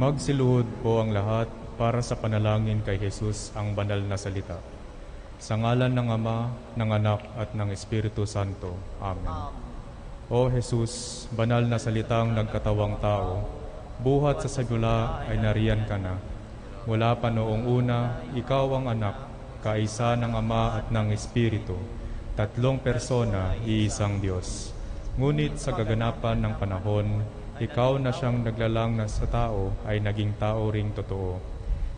Magsiluhod po ang lahat para sa panalangin kay Jesus ang banal na salita. Sa ngalan ng Ama, ng Anak at ng Espiritu Santo. Amen. O Jesus, banal na salitang nagkatawang tao, buhat sa simula ay nariyan ka na. Mula pa noong una, ikaw ang anak, kaisa ng Ama at ng Espiritu, tatlong persona, iisang Diyos. Ngunit sa kaganapan ng panahon, ikaw na siyang naglalang na sa tao ay naging tao ring totoo.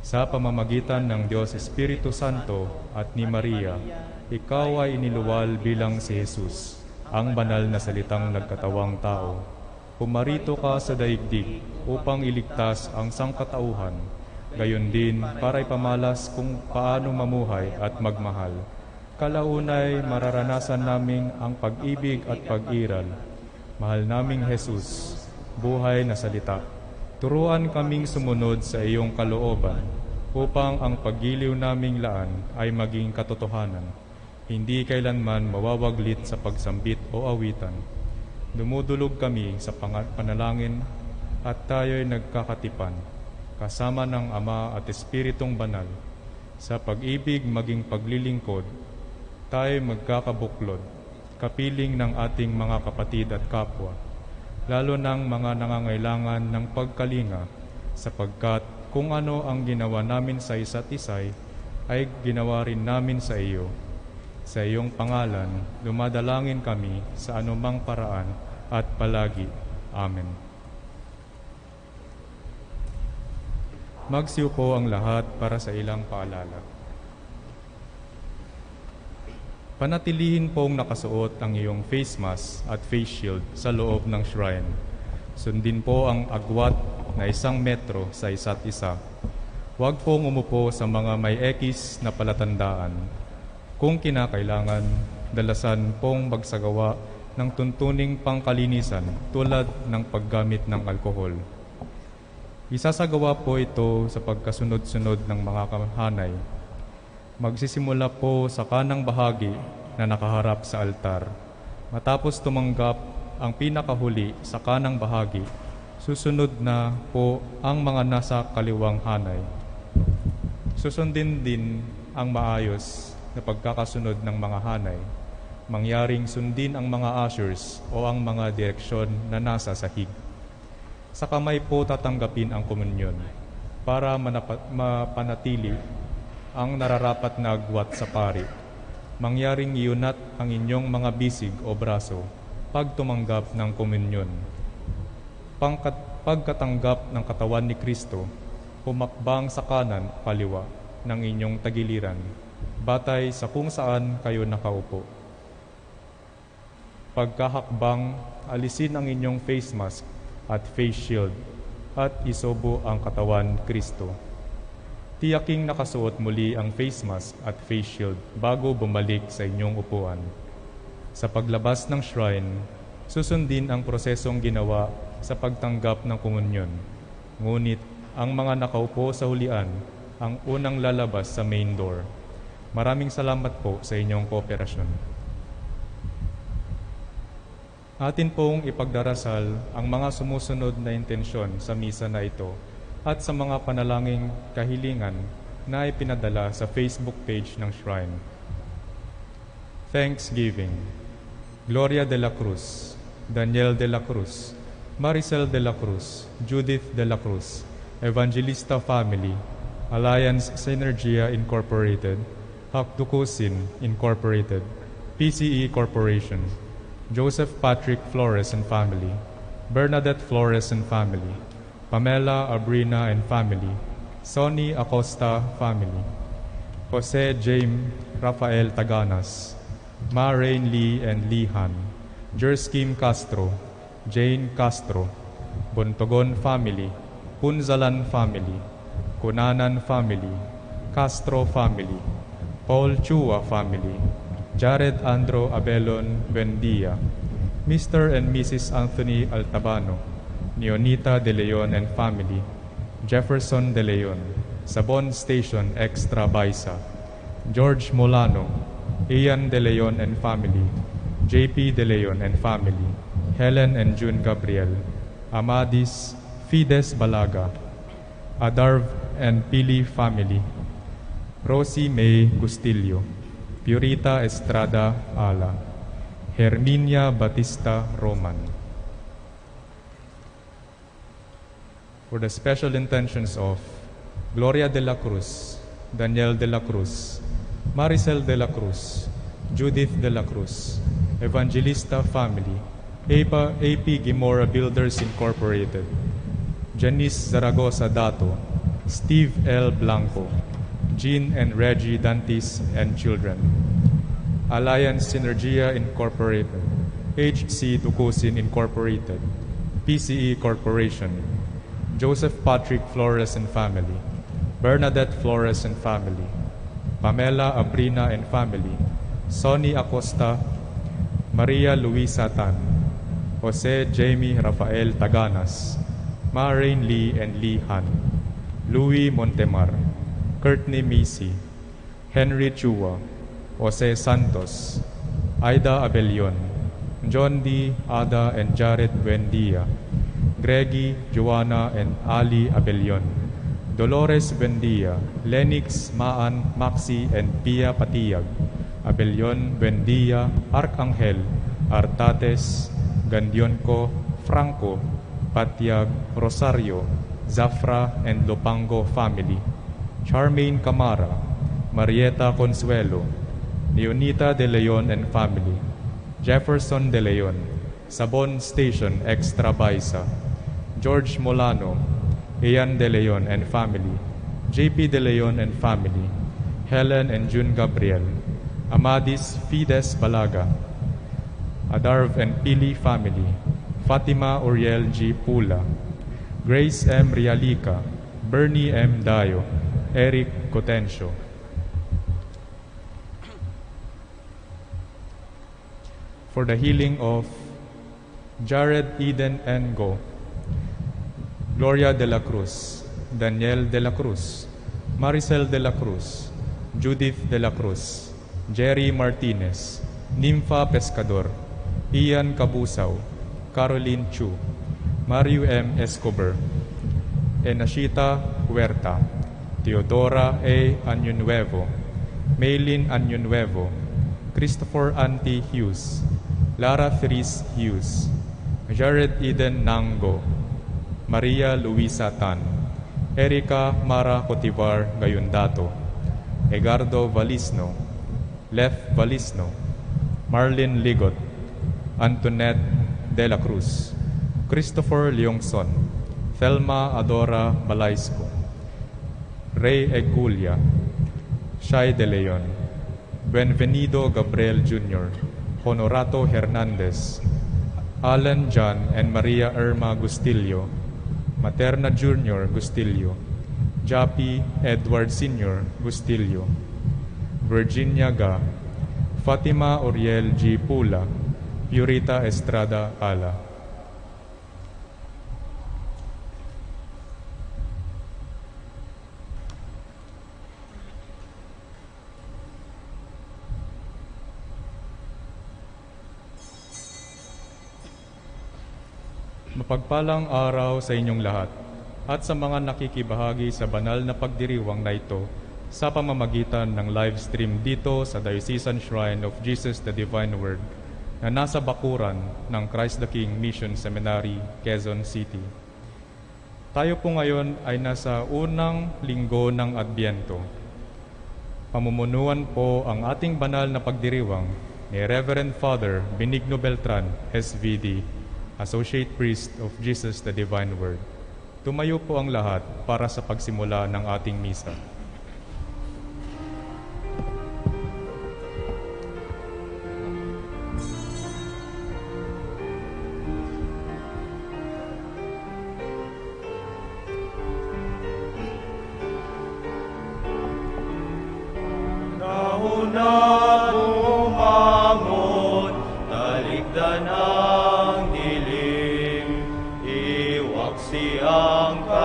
Sa pamamagitan ng Diyos Espiritu Santo at ni Maria, ikaw ay iniluwal bilang si Jesus, ang banal na salitang nagkatawang tao. Pumarito ka sa daigdig upang iligtas ang sangkatauhan, gayon din para ipamalas kung paano mamuhay at magmahal. Kalaunay mararanasan namin ang pag-ibig at pag-iral. Mahal naming Jesus, buhay na salita, turuan kaming sumunod sa iyong kalooban upang ang paggiliw naming laan ay maging katotohanan, hindi kailanman mawawaglit sa pagsambit o awitan. Dumudulog kami sa panalangin at tayo'y nagkakatipan, kasama ng Ama at Espiritong Banal. Sa pag-ibig maging paglilingkod, tayo'y magkakabuklod, kapiling ng ating mga kapatid at kapwa, lalo ng mga nangangailangan ng pagkalinga, sapagkat kung ano ang ginawa namin sa isa't isay, ay ginawa rin namin sa iyo. Sa iyong pangalan, dumadalangin kami sa anumang paraan at palagi. Amen. Magsiupo ang lahat para sa ilang paalala. Panatilihin pong nakasuot ang iyong face mask at face shield sa loob ng shrine. Sundin po ang agwat na 1 metro sa isa't isa. Huwag pong umupo sa mga may ekis na palatandaan. Kung kinakailangan, dalasan pong magsagawa ng tuntuning pangkalinisan tulad ng paggamit ng alkohol. Isasagawa po ito sa pagkasunod-sunod ng mga kahanay. Magsisimula po sa kanang bahagi na nakaharap sa altar. Matapos tumanggap ang pinakahuli sa kanang bahagi, susunod na po ang mga nasa kaliwang hanay. Susundin din ang maayos na pagkakasunod ng mga hanay. Mangyaring sundin ang mga ushers o ang mga direksyon na nasa sahig. Sa kamay po tatanggapin ang komunyon para mapanatili ang nararapat na agwat sa pari. Mangyaring iunat ang inyong mga bisig o braso pag tumanggap ng komunyon. Pagkatanggap ng katawan ni Kristo, humakbang sa kanan kaliwa ng inyong tagiliran, batay sa kung saan kayo nakaupo. Pagkahakbang, alisin ang inyong face mask at face shield at isobo ang katawan Kristo. Tiyaking nakasuot muli ang face mask at face shield bago bumalik sa inyong upuan. Sa paglabas ng shrine, susundin ang prosesong ginawa sa pagtanggap ng komunyon. Ngunit ang mga nakaupo sa hulian ang unang lalabas sa main door. Maraming salamat po sa inyong kooperasyon. Atin pong ipagdarasal ang mga sumusunod na intensyon sa misa na ito at sa mga panalangin kahilingan na ipinadala sa Facebook page ng Shrine. Thanksgiving. Gloria de la Cruz, Daniel de la Cruz, Maricel de la Cruz, Judith de la Cruz, Evangelista Family, Alliance Synergia Incorporated, Hakdukusin Incorporated, PCE Corporation, Joseph Patrick Flores and Family, Bernadette Flores and Family, Pamela Abrina and Family, Sonny Acosta Family, Jose James Rafael Taganas, Ma Rain Lee and Lee Han, Jerskim Castro, Jane Castro, Bontogon Family, Punzalan Family, Kunanan Family, Castro Family, Paul Chua Family, Jared Andro Abelon Buendia, Mr. and Mrs. Anthony Altabano, Neonita De Leon and Family, Jefferson De Leon, Sabon Station Extra Baisa, George Molano, Ian De Leon and Family, JP De Leon and Family, Helen and June Gabriel, Amadis, Fides Balaga, Adarv and Pili family, Rosie May Gustillo, Purita Estrada Ala, Herminia Batista Roman. For the special intentions of Gloria de la Cruz, Daniel de la Cruz, Maricel de la Cruz, Judith de la Cruz, Evangelista family, AP Gimora Builders Incorporated, Janice Zaragoza Dato, Steve L. Blanco, Jean and Reggie Dantis and children, Alliance Synergia Incorporated, HC Tukusin Incorporated, PCE Corporation, Joseph Patrick Flores and family, Bernadette Flores and family, Pamela Abrina and family, Sonny Acosta, Maria Luisa Tan, Jose Jamie Rafael Taganas, Maureen Lee and Lee Han, Louis Montemar, Courtney Misi, Henry Chua, Jose Santos, Aida Abelion, John D. Ada and Jared Buendia, Greggy, Joanna and Ali Abelion, Dolores Buendia, Lenix Maan, Maxi and Pia Patiyag, Abelion, Buendia, Arcangel, Artates, Gandionco, Franco, Patiag, Rosario, Zafra and Lopango family, Charmaine Camara, Marieta Consuelo, Leonita De Leon and family, Jefferson De Leon, Sabon Station Extra Baisa, George Molano, Ian De Leon and family, JP De Leon and family, Helen and June Gabriel, Amadis Fides Balaga, Adarv and Pili family, Fatima Uriel G. Pula, Grace M. Rialica, Bernie M. Dayo, Eric Cotencio. For the healing of Jared Eden Ngo, Gloria de la Cruz, Daniel de la Cruz, Maricel de la Cruz, Judith de la Cruz, Jerry Martinez, Nympha Pescador, Ian Cabusaw, Caroline Chu, Mario M. Escobar, Enashita Huerta, Teodora A. Añonuevo, Maylin Añonuevo, Christopher Anti Hughes, Lara Thris Hughes, Jared Eden Nango, Maria Luisa Tan, Erika Mara Cotivar Gayundato, Egardo Valisno, Lef Valisno, Marlin Ligot, Antoinette De La Cruz, Christopher Leongson, Thelma Adora Balaisco, Ray Egulia, Shai De Leon, Benvenido Gabriel Jr., Honorato Hernandez, Alan John and Maria Irma Gustillo, Materna Jr. Gustillo, Japi Edward Sr. Gustillo, Virginia Ga, Fatima Oriel G. Pula, Purita Estrada Ala. Mapagpalang araw sa inyong lahat at sa mga nakikibahagi sa banal na pagdiriwang na ito sa pamamagitan ng live stream dito sa Diocesan Shrine of Jesus the Divine Word na nasa bakuran ng Christ the King Mission Seminary, Quezon City. Tayo po ngayon ay nasa unang linggo ng Adbyento. Pamumunuan po ang ating banal na pagdiriwang ni Reverend Father Benigno Beltran, SVD, Associate Priest of Jesus the Divine Word. Tumayo po ang lahat para sa pagsimula ng ating misa.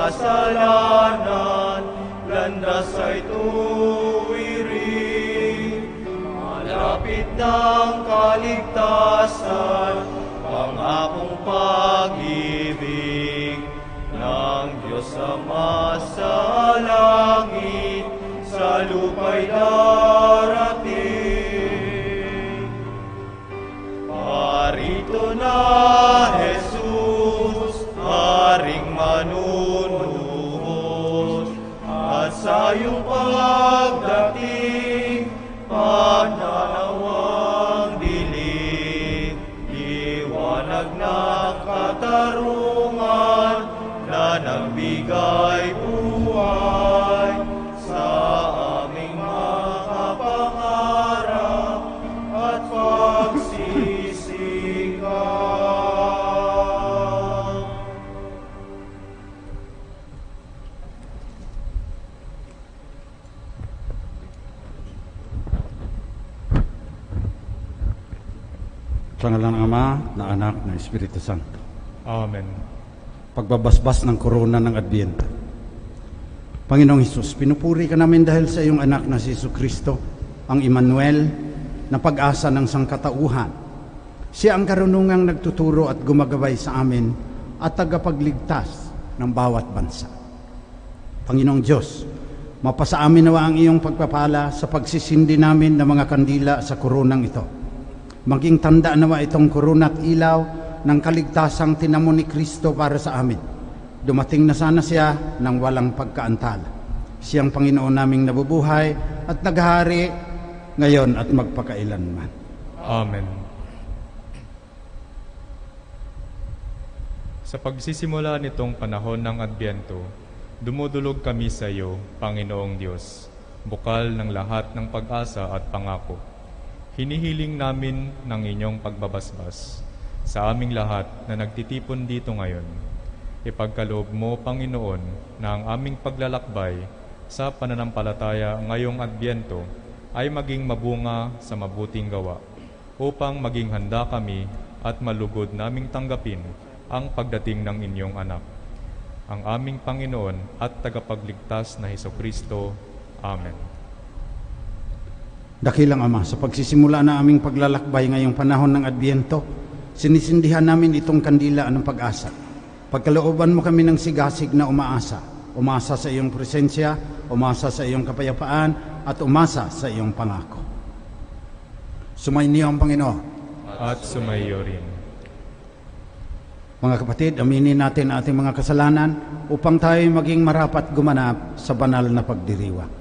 Kasalanan, landas ay tuwirin. Malapit ng kaligtasan, pangakong pag-ibig ng Diyos Ama sa langit, sa lupa'y darating. Parito na Jesus, Haring manunuhos, at sa iyong pagdating, pananawang dilig, liwanag ng katarungan na nagbigay buhay sa aming mga pangarap at pagsisikap. Sa ngalan ng Ama, na Anak, na Espiritu Santo. Amen. Pagbabasbas ng korona ng Adbyento. Panginoong Hesus, pinupuri ka namin dahil sa iyong anak na si Jesucristo, ang Emmanuel, na pag-asa ng sangkatauhan. Siya ang karunungang nagtuturo at gumagabay sa amin at tagapagligtas ng bawat bansa. Panginoong Diyos, mapasa amin nawa ang iyong pagpapala sa pagsisindi namin ng mga kandila sa koronang ito. Maging tanda nawa itong korona at ilaw ng kaligtasang tinamo ni Kristo para sa amin. Dumating na sana siya ng walang pagkaantala. Siyang Panginoon naming nabubuhay at naghahari ngayon at magpakailanman. Amen. Sa pagsisimula nitong panahon ng Adbyento, dumudulog kami sa iyo, Panginoong Diyos, bukal ng lahat ng pag-asa at pangako. Hinihiling namin ng inyong pagbabasbas sa aming lahat na nagtitipon dito ngayon. Ipagkaloob mo, Panginoon, na ang aming paglalakbay sa pananampalataya ngayong Adbyento ay maging mabunga sa mabuting gawa, upang maging handa kami at malugod naming tanggapin ang pagdating ng inyong anak, ang aming Panginoon at tagapagligtas na Hesukristo. Amen. Dakilang Ama, sa pagsisimula na aming paglalakbay ngayong panahon ng Adbyento, sinisindihan namin itong kandila ng pag-asa. Pagkalooban mo kami ng sigasig na umasa sa iyong presensya, umasa sa iyong kapayapaan, at umasa sa iyong pangako. Sumainyo ang Panginoon. At sumaiyo rin. Mga kapatid, aminin natin ating mga kasalanan upang tayo maging marapat gumanap sa banal na pagdiriwang.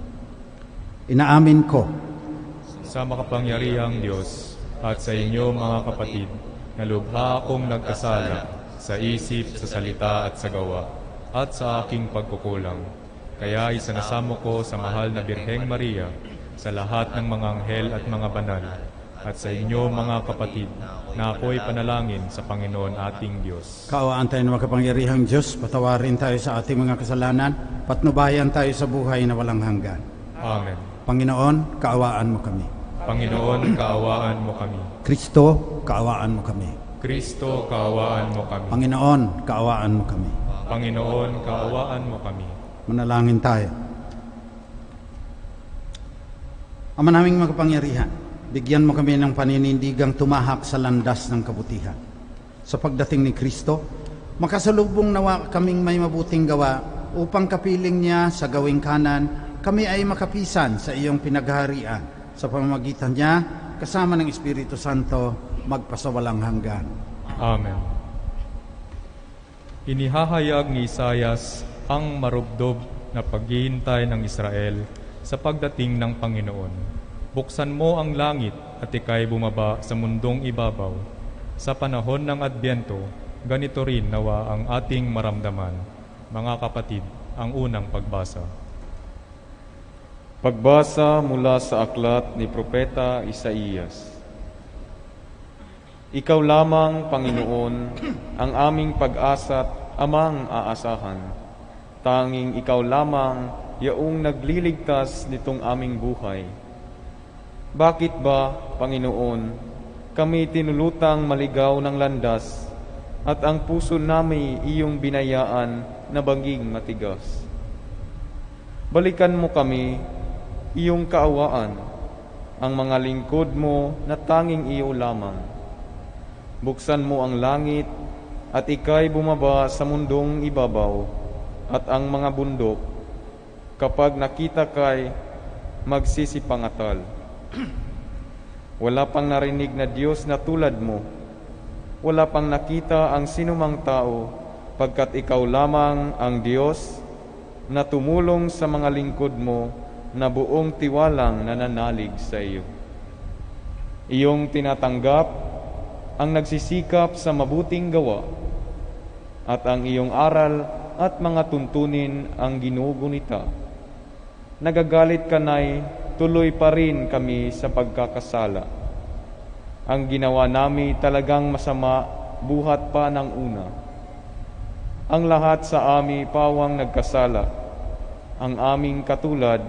Inaamin ko Sa makapangyarihang Diyos at sa inyo mga kapatid, na lubha akong nagkasala sa isip, sa salita at sa gawa, at sa aking pagkukulang. Kaya isanasamo ko sa mahal na Birheng Maria, sa lahat ng mga anghel at mga banal, at sa inyo mga kapatid, na ako'y panalangin sa Panginoon ating Diyos. kaawaan tayo ng makapangyarihang Diyos, patawarin tayo sa ating mga kasalanan, patnubayan tayo sa buhay na walang hanggan. Amen. Panginoon, kaawaan mo kami. Panginoon, kaawaan mo kami. Kristo, kaawaan mo kami. Kristo, kaawaan mo kami. Panginoon, kaawaan mo kami. Panginoon, kaawaan mo kami. Manalangin tayo. Ama naming makapangyarihan, bigyan mo kami ng paninindigang tumahak sa landas ng kabutihan. Sa pagdating ni Kristo, makasalubong nawa kaming may mabuting gawa upang kapiling niya sa gawing kanan, kami ay makapisan sa iyong pinaghaharian. Sa pamamagitan niya, kasama ng Espiritu Santo, magpasawalang hanggan. Amen. Inihahayag ni Isayas ang marubdob na paghihintay ng Israel sa pagdating ng Panginoon. Buksan mo ang langit at ika'y bumaba sa mundong ibabaw. Sa panahon ng Adbyento, ganito rin nawa ang ating maramdaman. Mga kapatid, ang unang pagbasa. Pagbasa mula sa aklat ni Propeta Isaías. Ikaw lamang, Panginoon, ang aming pag-asa at amang aasahan. Tanging ikaw lamang yaong nagliligtas nitong aming buhay. Bakit ba, Panginoon, kami tinulutang maligaw ng landas at ang puso namin iyong binayaan na baging matigas? Balikan mo kami, iyong kaawaan, ang mga lingkod mo na tanging iyo lamang. Buksan mo ang langit at ika'y bumaba sa mundong ibabaw. at ang mga bundok, kapag nakita kay magsisipangatal. Wala pang narinig na Diyos na tulad mo. Wala pang nakita ang sinumang tao, pagkat ikaw lamang ang Diyos na tumulong sa mga lingkod mo na buong tiwalang nananalig sa iyo. Iyong tinatanggap ang nagsisikap sa mabuting gawa, at ang iyong aral at mga tuntunin ang ginugunita. Nagagalit ka na'y tuloy pa rin kami sa pagkakasala. Ang ginawa namin talagang masama buhat pa ng una. Ang lahat sa amin pawang nagkasala. Ang aming katulad,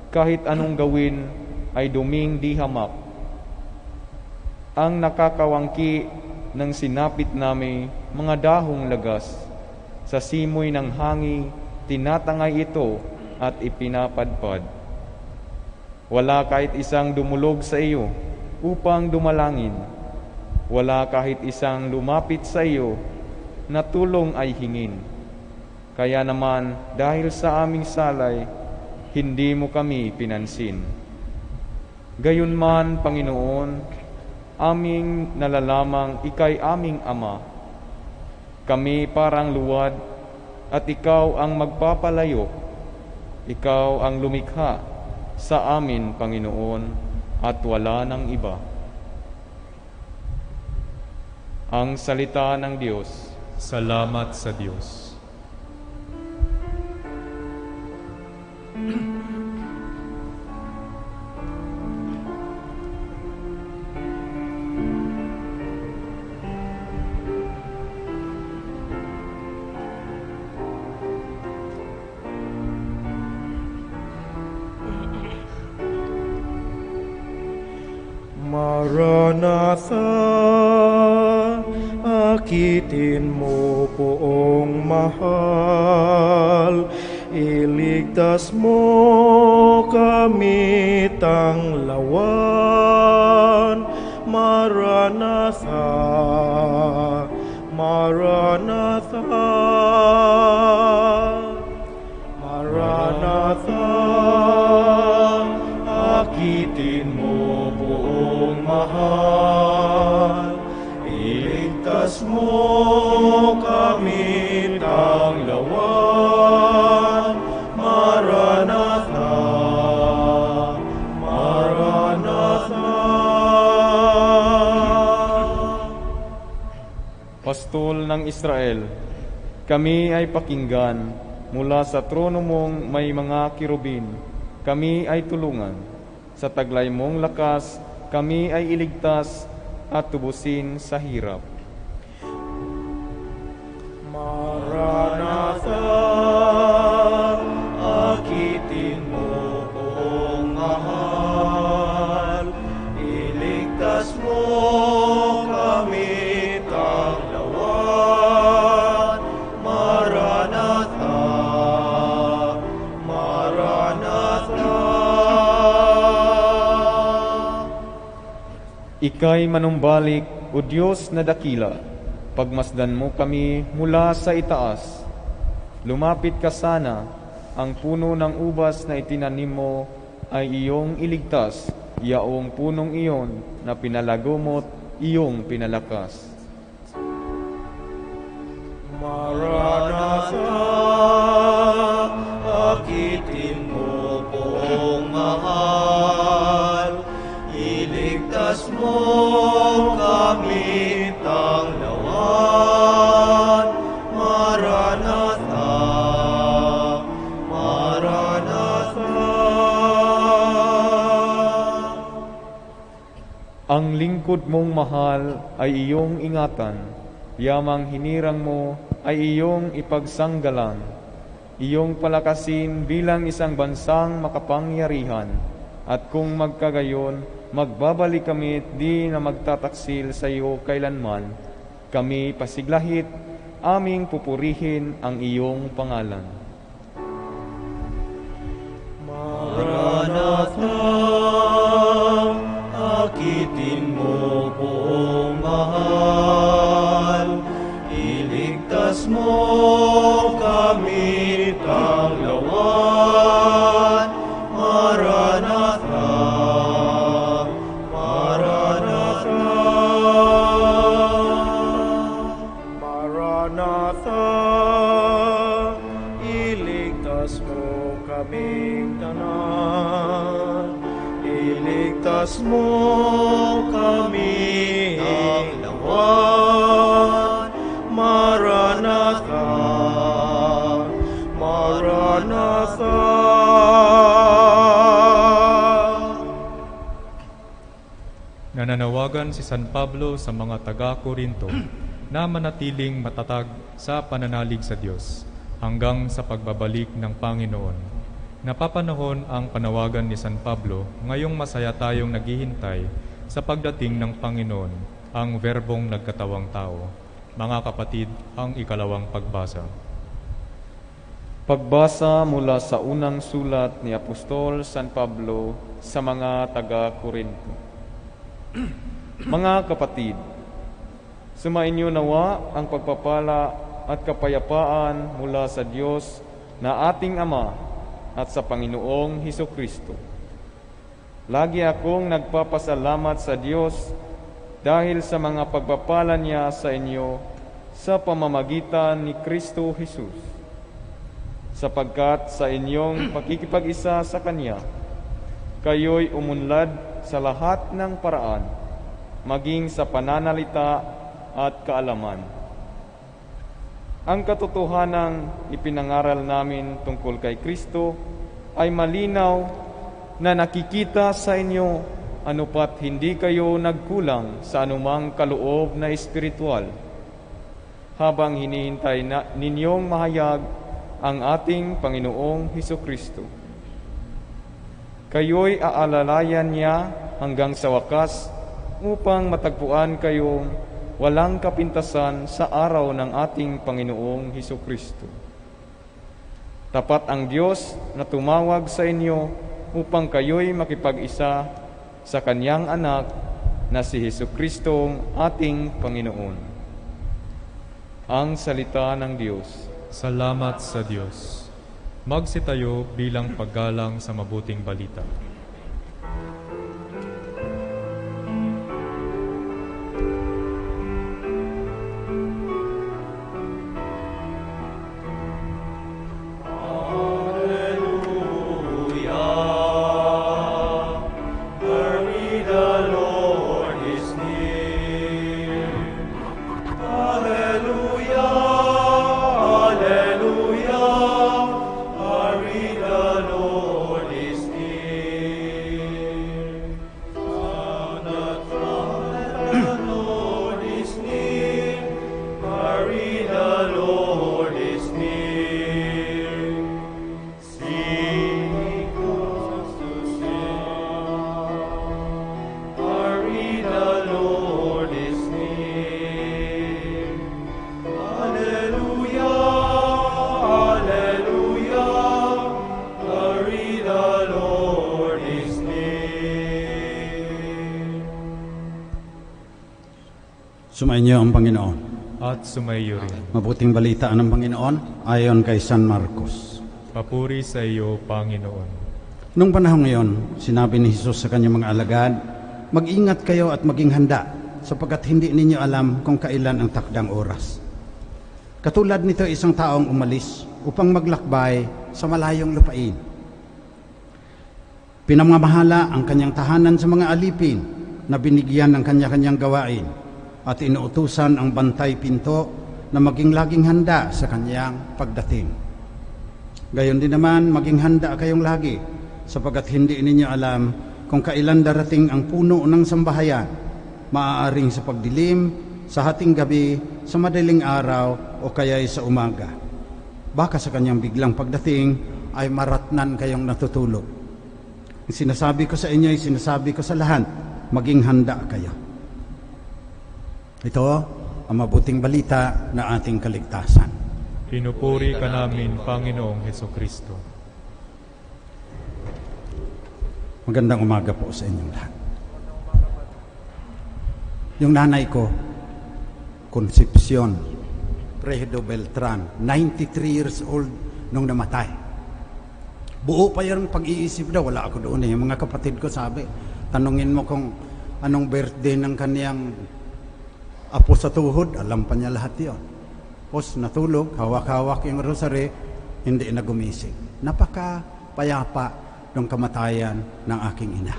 kahit anong gawin ay duming di hamak. Ang nakakawangki ng sinapit namin mga dahong lagas, sa simoy ng hangi tinatangay ito at ipinapadpad. Wala kahit isang dumulog sa iyo upang dumalangin. Wala kahit isang lumapit sa iyo na tulong ay hingin. Kaya naman, dahil sa aming salay, hindi mo kami pinansin. Gayunman, Panginoon, aming nalalamang ika'y aming Ama. Kami parang luwad at ikaw ang magpapalayo. Ikaw ang lumikha sa amin, Panginoon, at wala ng iba. Ang salita ng Diyos. Salamat sa Diyos. Maranatha, akitin mo poong mahal, iligtas mo kami tanglawan. Maranatha, Maranatha, Maranatha, akitin mo poong mahal, iligtas mo kami tanglawan. Maranatha, Maranatha. Pastol ng Israel, kami ay pakinggan mula sa trono mong may mga kirubin. Kami ay tulungan. Sa taglay mong lakas, kami ay iligtas at tubusin sa hirap. Maranatha, akitin mo poong mahal, iligtas mo kami tanglawan. Maranatha, Maranatha. Ika'y manumbalik, O Diyos na dakila, pagmasdan mo kami mula sa itaas. Lumapit ka sana, ang puno ng ubas na itinanim mo ay iyong iligtas, yaong punong iyon na pinalago mo't iyong pinalakas. Maranatha, akitin mo poong mahal, iligtas mo kami tanglawan. Maranatha, Maranatha. Ang lingkod mong mahal ay iyong ingatan, yamang hinirang mo ay iyong ipagsanggalang, iyong palakasin bilang isang bansang makapangyarihan, at kung magkagayon, magbabalik kami di na magtataksil sa iyo kailanman. Kami pasiglahit, aming pupurihin ang iyong pangalan. Maranatha, akitin mo poong mahal, iligtas mo kami Bigkas mo kami ng lawan, Maranatha, Maranatha. Nananawagan si San Pablo sa mga taga-Korinto na manatiling matatag sa pananalig sa Diyos hanggang sa pagbabalik ng Panginoon. Napapanahon ang panawagan ni San Pablo, ngayong masaya tayong naghihintay sa pagdating ng Panginoon, ang verbong nagkatawang tao. Mga kapatid, ang ikalawang pagbasa. Pagbasa mula sa unang sulat ni Apostol San Pablo sa mga taga-Korinto. Mga kapatid, sumainyo nawa ang pagpapala at kapayapaan mula sa Diyos na ating Ama at sa Panginoong Hesukristo. Lagi akong nagpapasalamat sa Diyos dahil sa mga pagpapala niya sa inyo sa pamamagitan ni Kristo Jesus, sapagkat sa inyong pakikipag-isa sa Kanya, kayo'y umunlad sa lahat ng paraan, maging sa pananalita at kaalaman. Ang katotohanang ipinangaral namin tungkol kay Kristo ay malinaw na nakikita sa inyo anupat hindi kayo nagkulang sa anumang kaloob na espiritual, habang hinihintay ninyong mahayag ang ating Panginoong Hesukristo. Kayo'y aalalayan niya hanggang sa wakas upang matagpuan kayong walang kapintasan sa araw ng ating Panginoong Hesukristo. Tapat ang Diyos na tumawag sa inyo upang kayo'y makipag-isa sa Kanyang anak na si Hesukristong ating Panginoon. Ang salita ng Diyos. Salamat sa Diyos. Magsitayo bilang paggalang sa mabuting balita. Sumainyo ang Panginoon. At sumaiyo rin. Mabuting balita ng Panginoon ayon kay San Marcos. Papuri sa iyo, Panginoon. Nung panahon ngayon, sinabi ni Jesus sa kanyang mga alagad, mag-ingat kayo at maging handa, sapagkat hindi ninyo alam kung kailan ang takdang oras. Katulad nito isang taong umalis upang maglakbay sa malayong lupain. Pinamamahala ang kanyang tahanan sa mga alipin na binigyan ng kanya-kanyang gawain, at inuutusan ang bantay pinto na maging laging handa sa kanyang pagdating. Gayon din naman, maging handa kayong lagi, sapagkat hindi ninyo alam kung kailan darating ang puno ng sambahayan, maaaring sa pagdilim, sa hating gabi, sa madaling araw, o kaya'y sa umaga. Baka sa kanyang biglang pagdating ay maratnan kayong natutulog. Ang sinasabi ko sa inyo ay sinasabi ko sa lahat, maging handa kayo. Ito ang mabuting balita na ating kaligtasan. Pinupuri ka namin, Panginoong Hesukristo. Magandang umaga po sa inyong lahat. Yung nanay ko, Concepcion Prejedo Beltran, 93 years old nung namatay. Buo pa yung pag-iisip daw, wala ako doon eh. Yung mga kapatid ko sabi, tanungin mo kung anong birthday ng kaniyang apo sa tuhod, alam pa niya lahat yun. Tapos natulog, hawak-hawak yung rosary, hindi na gumising. Napaka-payapa ng kamatayan ng aking ina.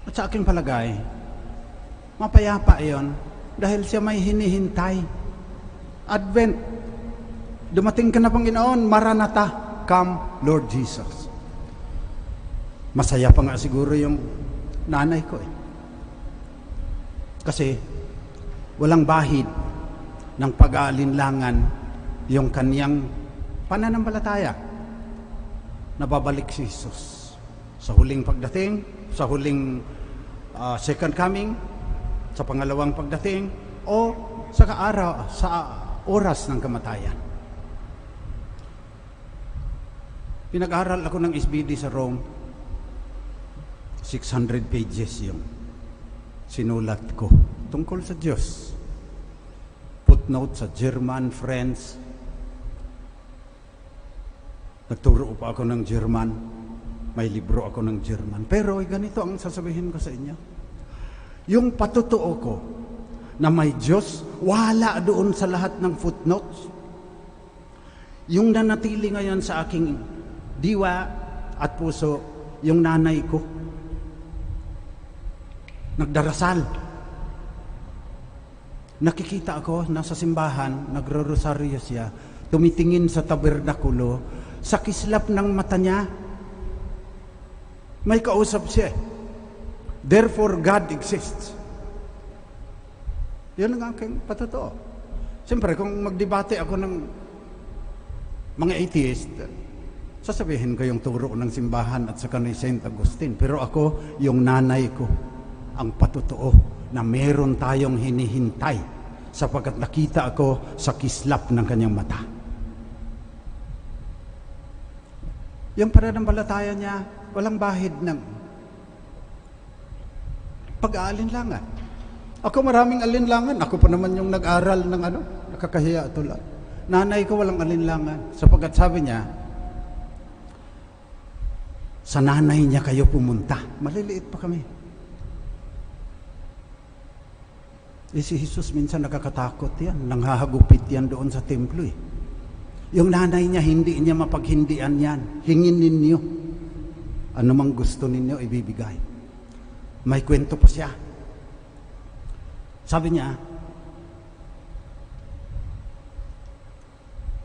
At sa aking palagay, mapayapa iyon dahil siya may hinihintay. Advent. Dumating ka na, Panginoon. Maranatha. Come, Lord Jesus. Masaya pa nga siguro yung nanay ko eh. Kasi walang bahid ng pag-aalinlangan yung kaniyang pananampalataya. Nababalik si Jesus sa huling pagdating, sa huling second coming, sa pangalawang pagdating, o sa oras ng kamatayan. Pinag-aral ako ng SBD sa Rome. 600 pages yung sinulat ko tungkol sa Diyos. Footnote sa German, French. Nagturo pa ako ng German. May libro ako ng German. Pero ganito ang sasabihin ko sa inyo. Yung patutuo ko na may Diyos, wala doon sa lahat ng footnotes. Yung nanatili ngayon sa aking diwa at puso, yung nanay ko. Nagdarasal. Nakikita ako, nasa simbahan, nagro-rosaryo siya, tumitingin sa tabernakulo, sa kislap ng mata niya, may kausap siya. Therefore, God exists. Yan ang aking patotoo. Siyempre, kung magdebate ako ng mga atheist, sasabihin ko yung turo ng simbahan at saka ni Saint Agustin. Pero ako, yung nanay ko, ang patotoo na meron tayong hinihintay sapagkat nakita ako sa kislap ng kanyang mata. Yung pananampalataya niya, walang bahid ng pag-aalinlangan. Ako maraming alinlangan. Ako pa naman yung nag-aral ng nakakahiya ito lang. Nanay ko walang alinlangan sapagkat sabi niya, sa nanay niya kayo pumunta. Maliliit pa kami. Si Jesus minsan nakakatakot yan. Nanghahagupit yan doon sa templo eh. Yung nanay niya, hindi niya mapaghindian yan. Hingin ninyo. Ano mang gusto ninyo, ibibigay. May kwento pa siya. Sabi niya,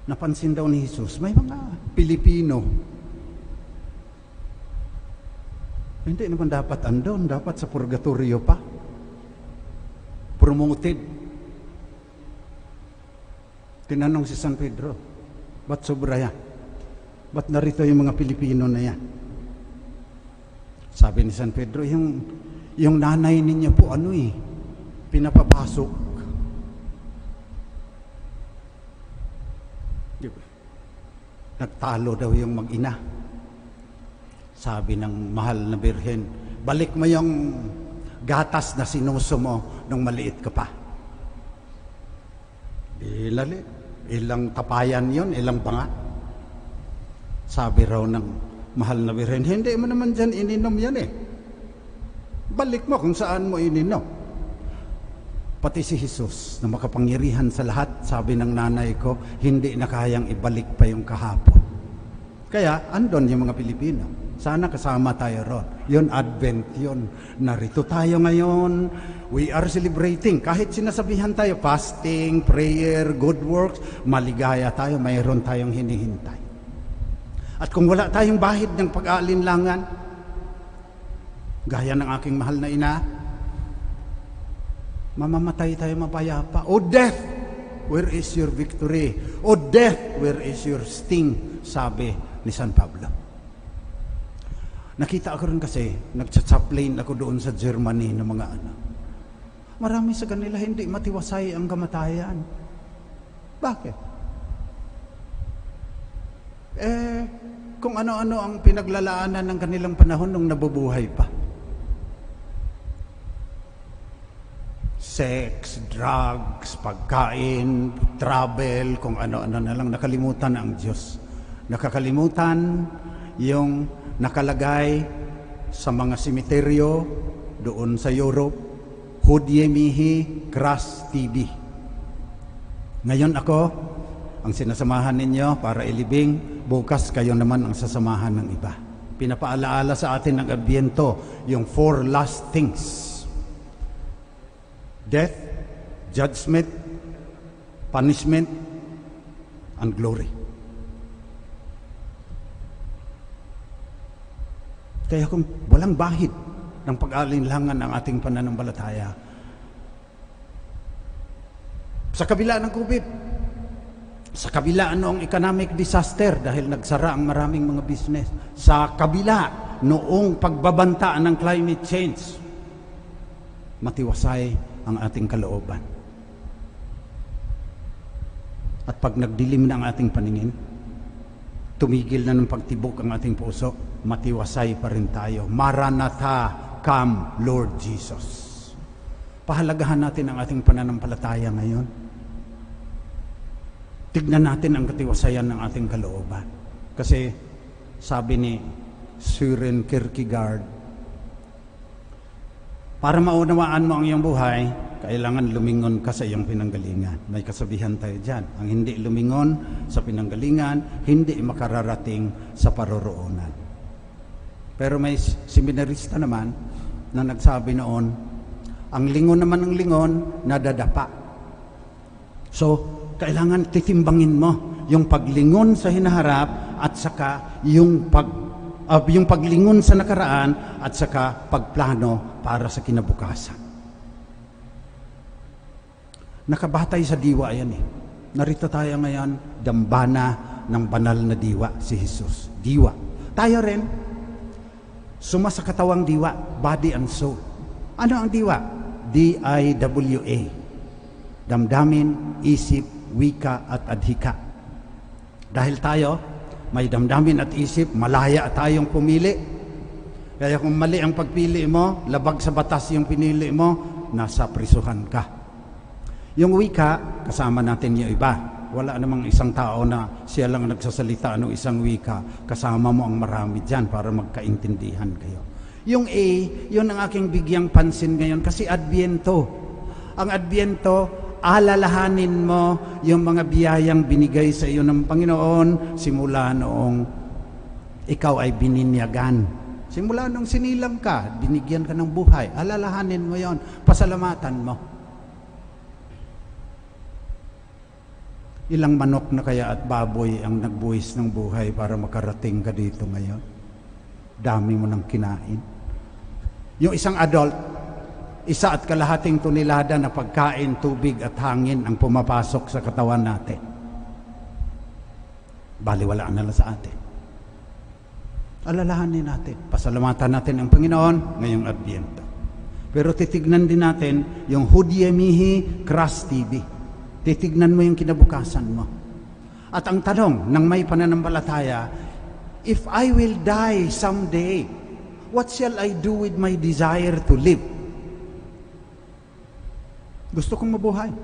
napansin daw ni Jesus, may mga Pilipino. Hindi naman dapat andon, dapat sa purgatorio pa. Promoted. Tinanong si San Pedro, ba't sobra yan? Ba't narito yung mga Pilipino na yan? Sabi ni San Pedro, yung nanay ninyo po pinapapasok. Nagtalo daw yung mag-ina. Sabi ng mahal na birhen, balik mo yung gatas na sinuso mo nung maliit ka pa. Ilang tapayan yon, ilang banga. Sabi raw ng mahal na birhen, hindi mo naman dyan ininom yan eh. Balik mo kung saan mo ininom. Pati si Jesus na makapangyarihan sa lahat, sabi ng nanay ko, hindi na kayang ibalik pa yung kahapon. Kaya andon yung mga Pilipino. Sana kasama tayo ron. Yun, Advent yun. Narito tayo ngayon. We are celebrating. Kahit sinasabihan tayo, fasting, prayer, good works, maligaya tayo, mayroon tayong hinihintay. At kung wala tayong bahid ng pag-aalinlangan, gaya ng aking mahal na ina, mamamatay tayo mapayapa. O death, where is your victory? O death, where is your sting? Sabi ni San Pablo. Nakita ako rin kasi, nagchat-chaplain ako doon sa Germany ng mga anak. Marami sa kanila hindi matiwasay ang kamatayan. Bakit? Kung ano-ano ang pinaglalaanan ng kanilang panahon nung nabubuhay pa. Sex, drugs, pagkain, travel, kung ano-ano na lang. Nakalimutan ang Diyos. Nakakalimutan yung nakalagay sa mga simeteryo doon sa Europe, Hodye Mihi Kras TV. Ngayon ako ang sinasamahan ninyo para ilibing, bukas kayo naman ang sasamahan ng iba. Pinapaalaala sa atin ng Adbyento yung 4 last things: death, judgment, punishment, and glory. Kaya kung walang bahid ng pag-alinlangan ng ating pananampalataya, sa kabila ng COVID, sa kabila noong economic disaster dahil nagsara ang maraming mga business, sa kabila noong pagbabanta ng climate change, matiwasay ang ating kalooban. At pag nagdilim na ang ating paningin, tumigil na ng pagtibok ang ating puso, matiwasay pa rin tayo. Maranatha, come Lord Jesus. Pahalagahan natin ang ating pananampalataya ngayon. Tignan natin ang katiwasayan ng ating kalooban. Kasi sabi ni Søren Kierkegaard, para maunawaan mo ang iyong buhay, kailangan lumingon ka sa iyong pinanggalingan. May kasabihan tayo dyan. Ang hindi lumingon sa pinanggalingan, hindi makararating sa paroroonan. Pero may seminarista naman na nagsabi noon, ang lingon naman ng lingon, nadadapa. So, kailangan titimbangin mo yung paglingon sa hinaharap at saka yung paglingon sa nakaraan at saka pagplano para sa kinabukasan. Nakabatay sa diwa yan eh. Narito tayo ngayon, dambana ng banal na diwa, si Jesus. Diwa. Tayo rin, suma sa katawang diwa, body and soul. Ano ang diwa? D-I-W-A. Damdamin, isip, wika at adhika. Dahil tayo may damdamin at isip, malaya tayong pumili. Kaya kung mali ang pagpili mo, labag sa batas yung pinili mo, nasa prisuhan ka. Yung wika, kasama natin yung iba. Wala namang isang tao na siya lang nagsasalita ng isang wika. Kasama mo ang marami dyan para magkaintindihan kayo. Yung A, yun ang aking bigyang pansin ngayon kasi Adbyento. Ang Adbyento, alalahanin mo yung mga biyayang binigay sa iyo ng Panginoon simula noong ikaw ay bininyagan. Simula noong sinilang ka, binigyan ka ng buhay. Alalahanin mo yon, pasalamatan mo. Ilang manok na kaya at baboy ang nagbuhis ng buhay para makarating ka dito ngayon? Dami mo nang kinain. Yung isang adult, 1.5 tonelada na pagkain, tubig at hangin ang pumapasok sa katawan natin. Baliwalaan na lang sa atin. Alalahanin natin. Pasalamatan natin ang Panginoon ngayong Adbyento. Pero titignan din natin yung Hudye Mihi Kras TV. Titignan mo yung kinabukasan mo. At ang tanong ng may pananampalataya, if I will die someday, what shall I do with my desire to live? Gusto kong mabuhay.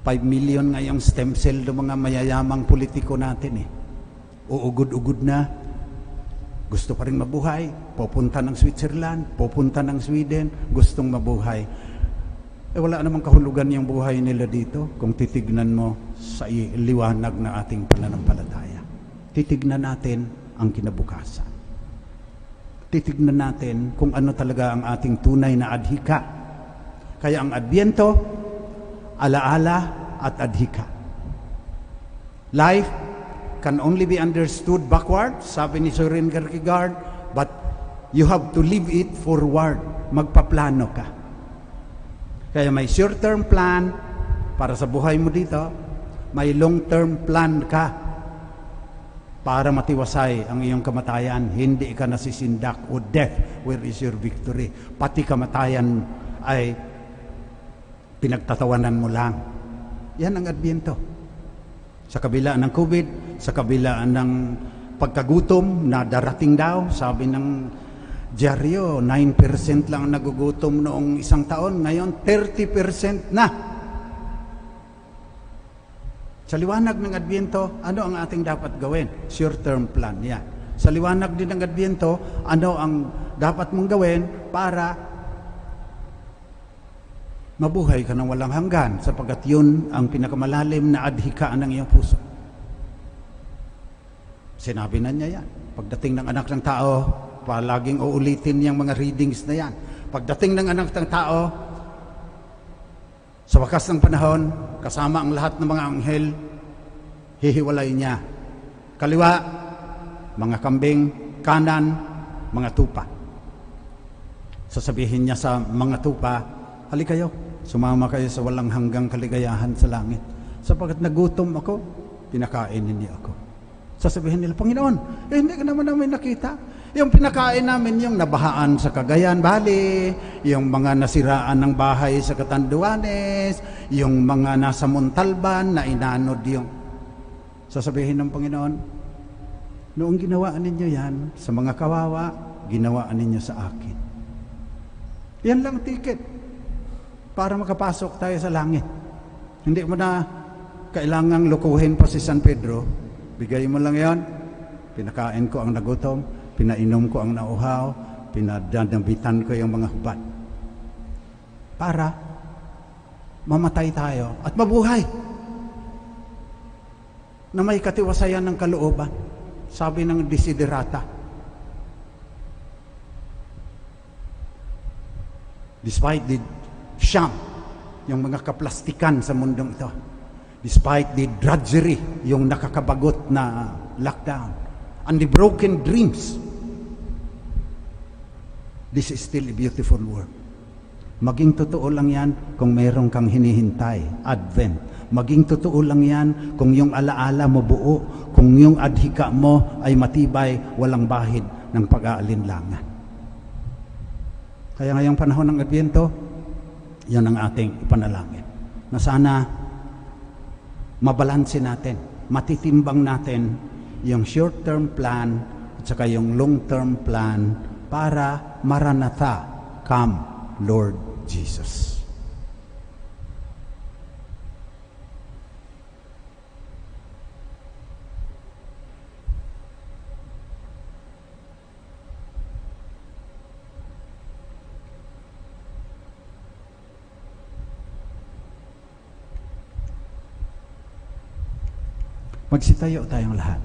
5 million ngayong stem cell ng mga mayayamang politiko natin eh. Uugod-ugod na. Gusto pa rin mabuhay. Pupunta ng Switzerland, pupunta ng Sweden, gustong mabuhay. Wala namang kahulugan yung buhay nila dito kung titignan mo sa liwanag ng ating pananampalataya. Titignan natin ang kinabukasan. Titignan natin kung ano talaga ang ating tunay na adhika. Kaya ang Adbyento, alaala at adhika. Life can only be understood backward, sabi ni Søren Kierkegaard, but you have to live it forward. Magpaplano ka. Kaya may short-term plan para sa buhay mo dito, may long-term plan ka para matiwasay ang iyong kamatayan. Hindi ka nasisindak. O death, where is your victory? Pati kamatayan ay pinagtatawanan mo lang. Yan ang Adbyento. Sa kabila ng COVID, sa kabila ng pagkagutom na darating daw, sabi ng dyaryo, 9% lang nagugutom noong isang taon, ngayon 30% na. Sa liwanag ng Adbyento, ano ang ating dapat gawin? Short-term plan, yan. Sa liwanag din ng Adbyento, ano ang dapat mong gawin para mabuhay ka ng walang hanggan, sapagkat yun ang pinakamalalim na adhika ng iyong puso. Sinabi na niya yan. Pagdating ng anak ng tao, palaging uulitin niyang mga readings na yan. Pagdating ng anak ng tao, sa wakas ng panahon, kasama ang lahat ng mga anghel, hihiwalay niya. Kaliwa, mga kambing, kanan, mga tupa. Sasabihin niya sa mga tupa, halika kayo, sumama kayo sa walang hanggang kaligayahan sa langit. Sapagkat nagutom ako, pinakain ninyo ako. Sasabihin nila, Panginoon, hindi ka naman namin nakita. Yung pinakain namin, yung nabahaan sa Cagayan Valley, yung mga nasiraan ng bahay sa Catanduanes, yung mga nasa Montalban na inanod yung... Sasabihin ng Panginoon, noong ginawa ninyo yan, sa mga kawawa, ginawa ninyo sa akin. Yan lang ticket para makapasok tayo sa langit. Hindi mo na kailangang lukuhin pa si San Pedro. Bigay mo lang yan. Pinakain ko ang nagutom, pinainom ko ang nauhaw, pinadanabitan ko yung mga hubad. Para mamatay tayo at mabuhay na may katiwasayan ng kalooban. Sabi ng Desiderata, despite the sham, yung mga kaplastikan sa mundong ito, despite the drudgery, yung nakakabagot na lockdown, and the broken dreams, this is still a beautiful world. Maging totoo lang yan kung mayroon kang hinihintay, Advent. Maging totoo lang yan kung yung alaala mo buo, kung yung adhika mo ay matibay, walang bahid ng pag-aalinlangan. Kaya ngayong panahon ng Adbyento, yan ang ating ipanalangin. Na sana mabalansin natin, matitimbang natin yung short-term plan at saka yung long-term plan para Maranatha, come Lord Jesus. Magsitayo tayong lahat.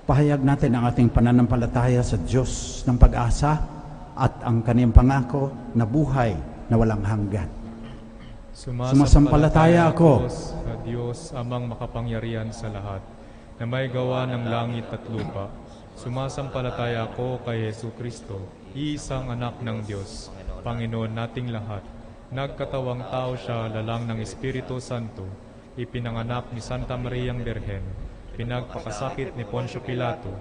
Pahayag natin ang ating pananampalataya sa Diyos ng pag-asa at ang kaniyang pangako na buhay na walang hanggan. Sumasampalataya ako sa Diyos amang makapangyarihan sa lahat, na may gawa ng langit at lupa. Sumasampalataya ako kay Jesucristo, iisang anak ng Diyos, Panginoon nating lahat. Nagkatawang tao siya, lalang ng Espiritu Santo, ipinanganak ni Santa Mariang Birhen, pinagpakasakit ni Poncio Pilato,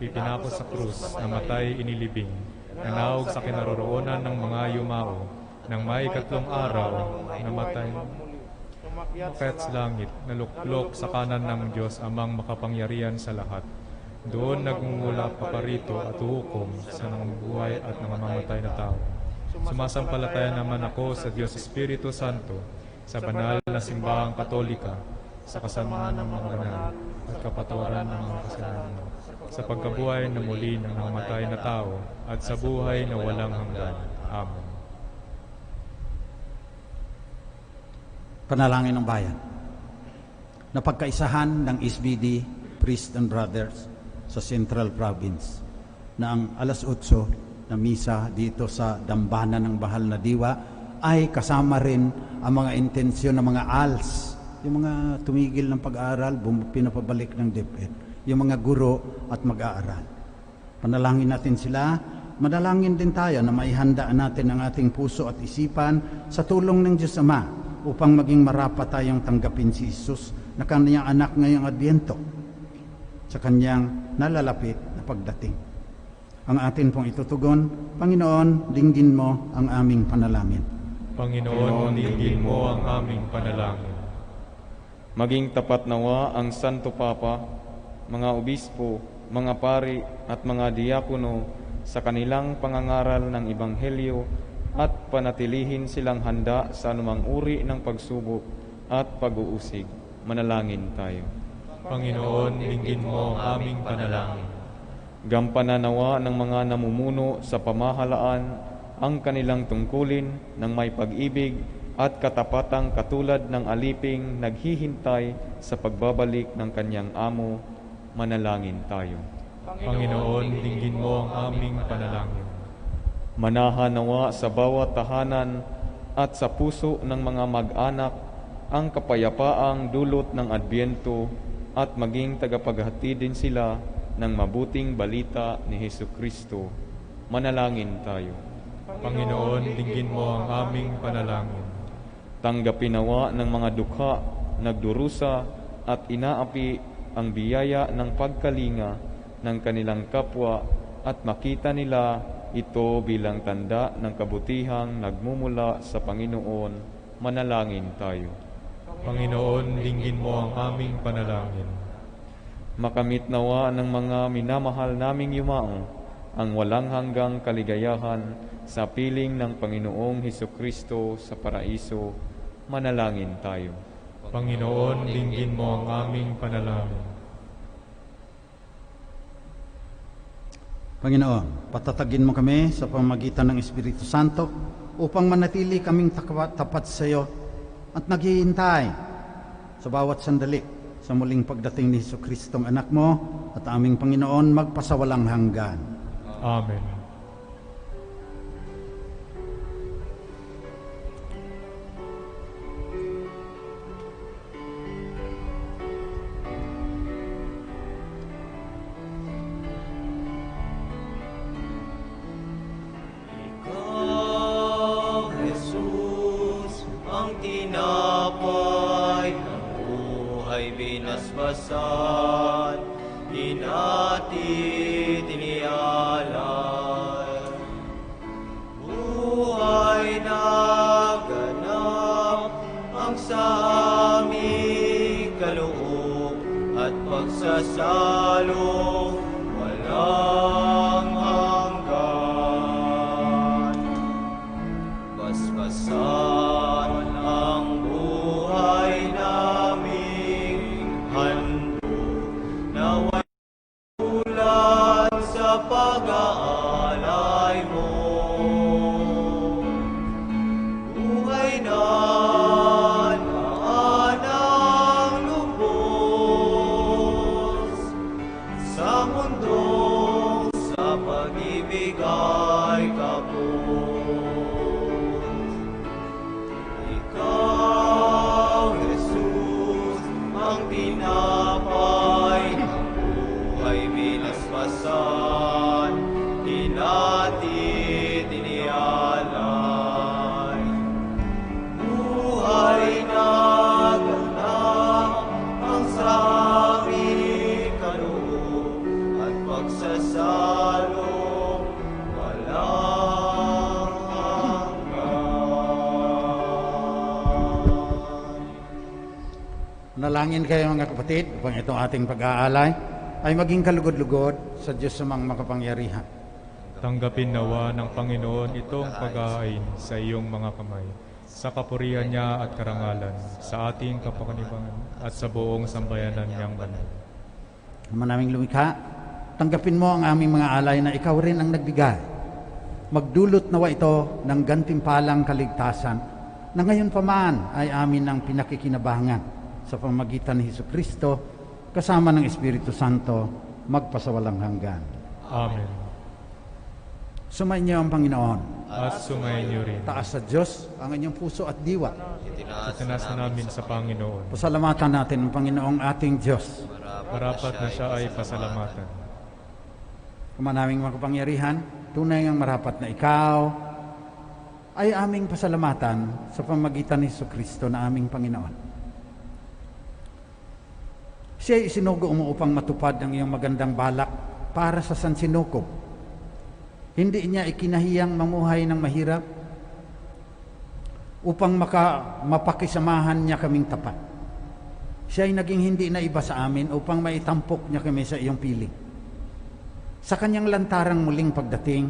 ipinako sa krus, namatay inilibing, nanawag sa kinaroroonan ng mga yumao, nang may ikatlong araw, namatay, umakyat sa langit, naluklok sa kanan ng Diyos amang makapangyarihan sa lahat. Doon nagmumula paparito at hukom sa nangabubuhay at nangangamatay na tao. Sumasampalataya naman ako sa Diyos Espiritu Santo, sa banal na simbahang katolika, sa kasamaan ng mga banal at kapatawaran ng mga kasalanan, sa pagkabuhay na muli ng namatay na tao at sa buhay na walang hanggan. Amen. Panalangin ng bayan. Napagkaisahan ng SBD, Priest and Brothers sa Central Province na ang alas 8 na misa dito sa Dambana ng Bahal na Diwa ay kasama rin ang mga intensyon ng mga ALS, yung mga tumigil ng pag-aaral, pinapabalik ng DepEd, yung mga guro at mag-aaral. Panalangin natin sila, manalangin din tayo na maihandaan natin ang ating puso at isipan sa tulong ng Diyos Ama upang maging marapat tayong tanggapin si Jesus na kanyang anak ngayong Adbyento sa kanyang nalalapit na pagdating. Ang atin pong itutugon, Panginoon, dinggin mo ang aming panalangin. Panginoon, dinggin mo ang aming panalangin. Maging tapat nawa ang Santo Papa, mga obispo, mga pari at mga diakono sa kanilang pangangaral ng Ebanghelyo at panatilihin silang handa sa anumang uri ng pagsubok at pag-uusig. Manalangin tayo. Panginoon, dinggin mo ang aming panalangin. Gampanan nawa ng mga namumuno sa pamahalaan ang kanilang tungkulin ng may pag-ibig at katapatang katulad ng aliping naghihintay sa pagbabalik ng kanyang amo. Manalangin tayo. Panginoon, dinggin mo ang aming panalangin. Manahan nawa sa bawat tahanan at sa puso ng mga mag-anak ang kapayapaang dulot ng Adbyento at maging tagapaghatid din sila ng mabuting balita ni Hesukristo. Manalangin tayo. Panginoon, dinggin mo ang aming panalangin. Tanggapin nawa ng mga dukha, nagdurusa at inaapi ang biyaya ng pagkalinga ng kanilang kapwa at makita nila ito bilang tanda ng kabutihang nagmumula sa Panginoon. Manalangin tayo. Panginoon, dinggin mo ang aming panalangin. Makamit nawa ng mga minamahal naming yumaong ang walang hanggang kaligayahan sa piling ng Panginoong Hesukristo sa paraiso. Manalangin tayo. Panginoon, dinggin mo ang aming panalangin. Panginoon, patatagin mo kami sa pamamagitan ng Espiritu Santo upang manatili kaming tapat sa iyo at naghihintay sa bawat sandali sa muling pagdating ni Jesucristong anak mo at aming Panginoon magpasawalang hanggan. Amen. Ikaw, Jesus, ang tinapay ng buhay binasbasan, hinati tinialay. Buhay na ganap ang sa aming kaloob at pagsasalo walang hanggan. Basbasan ang buhay naming handog, naway ulan sa pag-aalay mo. Buhay na naanang lubos sa mundong sa pag-ibig ay kapos. Ikaw, Jesus, ang tinapay ng buhay binasbasan, hinati tinialay. Buhay na ganap ang sa aming kaloob at pagsasalo walang hanggan. Nalangin kayo mga kapatid upang itong ating pag-aalay ay maging kalugod-lugod sa Diyos samang makapangyarihan. Tanggapin nawa ng Panginoon itong pag-aayin sa iyong mga kamay, sa kapurihan niya at karangalan, sa ating kapakinabangan at sa buong sambayanan niyang banal. Ama naming lumikha, tanggapin mo ang aming mga alay na ikaw rin ang nagbigay. Magdulot nawa ito ng gantimpalang kaligtasan na ngayon pa man ay amin ang pinakikinabangan sa pamagitan ni Jesucristo kasama ng Espiritu Santo magpasawalang hanggan. Amen. Sumainyo ang Panginoon. At sumayin niyo rin. Taas sa Diyos ang inyong puso at diwa. Itinas namin sa Panginoon. Pasalamatan natin ang Panginoong ating Diyos. Marapat na siya ay pasalamatan. Ama naming makapangyarihan, tunay ang marapat na ikaw ay aming pasalamatan sa pamagitan ni Jesucristo na aming Panginoon. Siya ay isinugo mo upang matupad ang iyong magandang balak para sa sansinukob. Hindi niya ikinahiyang mamuhay ng mahirap upang mapakisamahan niya kaming tapat. Siya ay naging hindi na iba sa amin upang maitampok niya kami sa iyong piling. Sa kanyang lantarang muling pagdating,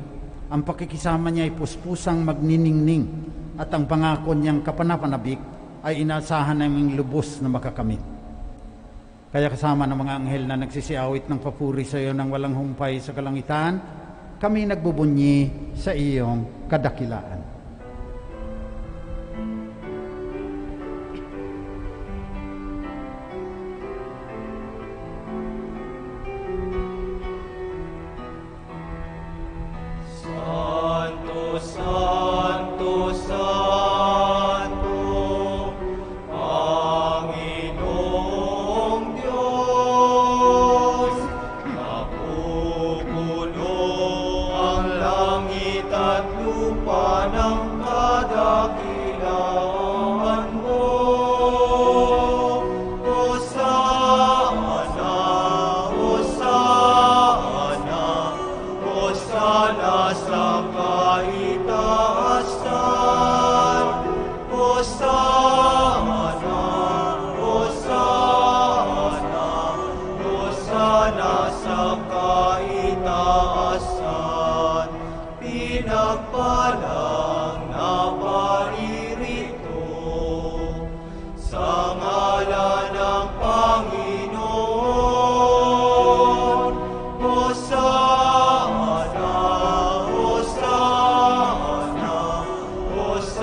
ang pakikisama niya ay puspusang magniningning at ang pangako niyang kapanapanabik ay inaasahan naming lubos na makakamit. Kaya kasama ng mga anghel na nagsisiawit ng papuri sa iyo ng walang humpay sa kalangitan, kami nagbubunyi sa iyong kadakilaan.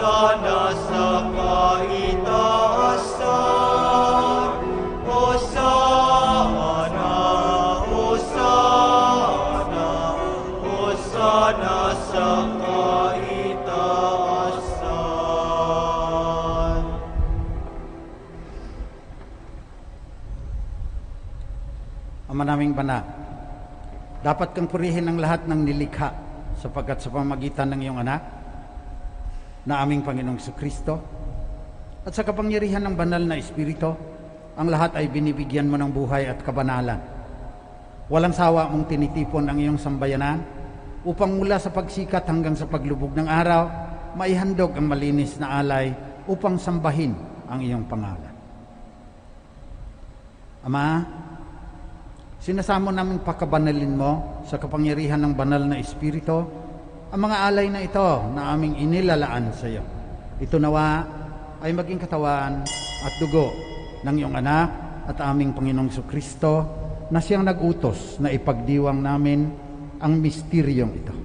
Hosana sa kaitaasan, Hosana, Hosana, Hosana sa kaitaasan. Ama naming banal, dapat kang purihin ang lahat ng nilikha sapagkat sa pamagitan ng iyong anak na aming Panginoong Kristo at sa kapangyarihan ng banal na Espiritu, ang lahat ay binibigyan mo ng buhay at kabanalan. Walang sawa mong tinitipon ang iyong sambayanan upang mula sa pagsikat hanggang sa paglubog ng araw, maihandog ang malinis na alay upang sambahin ang iyong pangalan. Ama, sinasamo namin pakabanalin mo sa kapangyarihan ng banal na Espiritu ang mga alay na ito na aming inilalaan sa iyo. Ito nawa ay maging katawan at dugo ng iyong anak at aming Panginoong Kristo na siyang nag-utos na ipagdiwang namin ang misteryong ito.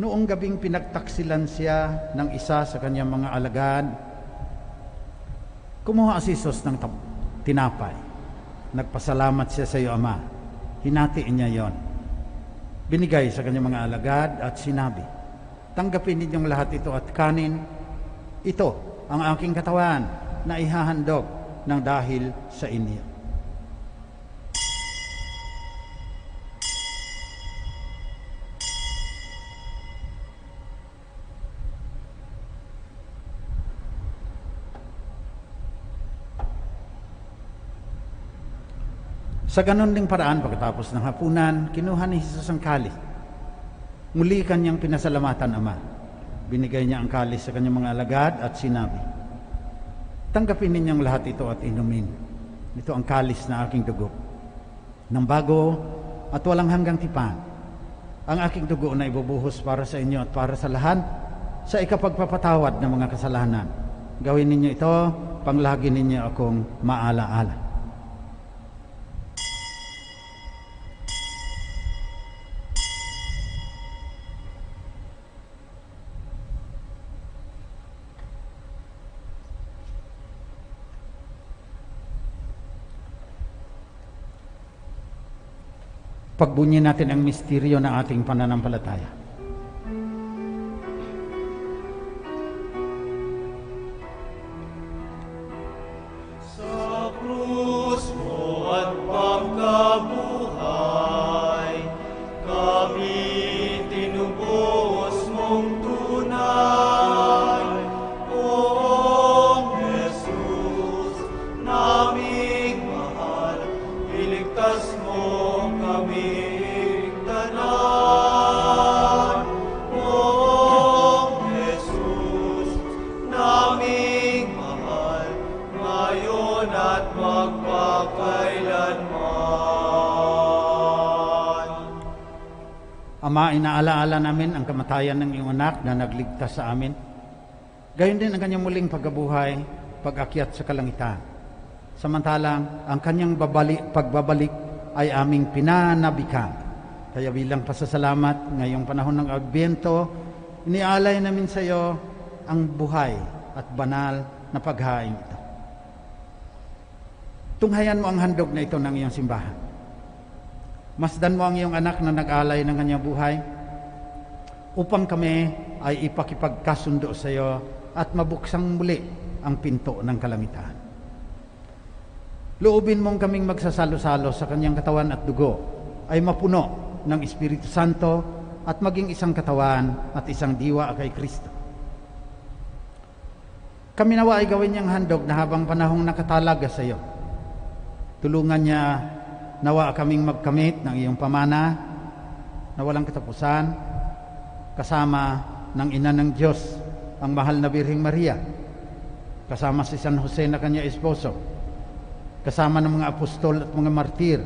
Noong gabing pinagtaksilan siya ng isa sa kanyang mga alagad, kumuha si Jesus ng tinapay. Nagpasalamat siya sa iyo, Ama. Hinatiin niya yon. Binigay sa kanyang mga alagad at sinabi, tanggapin ninyong lahat ito at kanin. Ito ang aking katawan na ihahandog ng dahil sa inyo. Sa ganon ding paraan, pagkatapos ng hapunan, kinuha ni Jesus ang kalis. Muli kanyang pinasalamatan, Ama. Binigay niya ang kalis sa kanyang mga alagad at sinabi, tanggapin ninyong lahat ito at inumin. Ito ang kalis na aking dugo, ng bago at walang hanggang tipan. Ang aking dugo na ibubuhos para sa inyo at para sa lahat sa ikapagpapatawad ng mga kasalanan. Gawin ninyo ito, panglagi ninyo akong maalaala. Pagbunyin natin ang misteryo ng ating pananampalataya. Sa krus mo at pagkabuhay, kami tinubos mong tunay. O Jesus, naming mahal, iligtas mo kami. Ama, inaalaala namin ang kamatayan ng iyong anak na nagligtas sa amin. Gayon din ang kanyang muling pagkabuhay, pag-akyat sa kalangitan. Samantalang ang kanyang pagbabalik ay aming pinanabikan. Kaya bilang pasasalamat ngayong panahon ng Adbyento, inialay namin sa iyo ang buhay at banal na paghain ito. Tunghayan mo ang handog na ito ng iyong simbahan. Masdan mo ang iyong anak na nag-alay ng kanyang buhay upang kami ay ipakipagkasundo sa iyo at mabuksang muli ang pinto ng kalangitan. Loobin mong kaming magsasalo-salo sa kanyang katawan at dugo ay mapuno ng Espiritu Santo at maging isang katawan at isang diwa kay Kristo. Kami nawa ay gawin niyang handog na habang panahong nakatalaga sa iyo. Tulungan niya nawa kaming magkamit ng iyong pamana na walang katapusan, kasama ng Ina ng Diyos, ang mahal na Birheng Maria, kasama si San Jose na kanya esposo, kasama ng mga apostol at mga martir,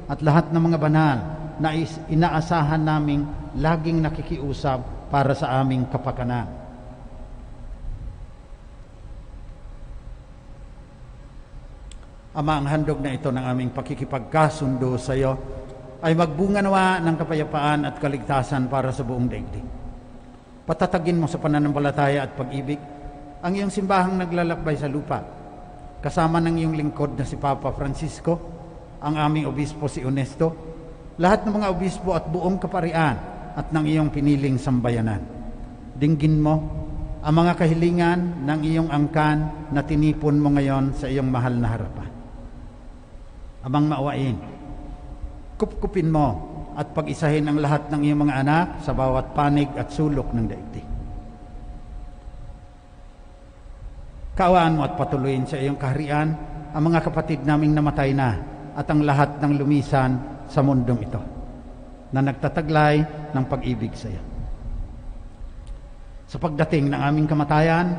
at lahat ng mga banal na inaasahan naming laging nakikiusap para sa aming kapakanan. Ama, ang handog na ito ng aming pakikipagkasundo sa iyo ay magbunga nawa ng kapayapaan at kaligtasan para sa buong daigdig. Patatagin mo sa pananampalataya at pag-ibig ang iyong simbahang naglalakbay sa lupa, kasama ng iyong lingkod na si Papa Francisco, ang aming obispo si Onesto, lahat ng mga obispo at buong kaparian at ng iyong piniling sambayanan. Dinggin mo ang mga kahilingan ng iyong angkan na tinipon mo ngayon sa iyong mahal na harapan. Amang maawain, kupkupin mo at pag-isahin ang lahat ng iyong mga anak sa bawat panig at sulok ng daigdig. Kaawaan mo at patuloyin sa iyong kaharian ang mga kapatid naming namatay na at ang lahat ng lumisan sa mundong ito na nagtataglay ng pag-ibig sa iyo. Sa pagdating ng aming kamatayan,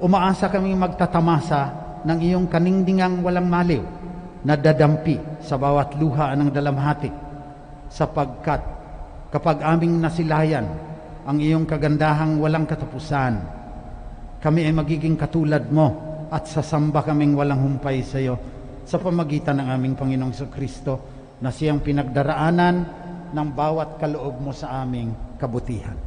umaasa kaming magtatamasa ng iyong kaningdingang walang maliw na dadampi sa bawat luha ng dalamhati, sapagkat kapag aming nasilayan ang iyong kagandahang walang katapusan, kami ay magiging katulad mo at sasamba kaming walang humpay sa iyo sa pamagitan ng aming Panginoong Jesucristo na siyang pinagdaraanan ng bawat kaloob mo sa aming kabutihan.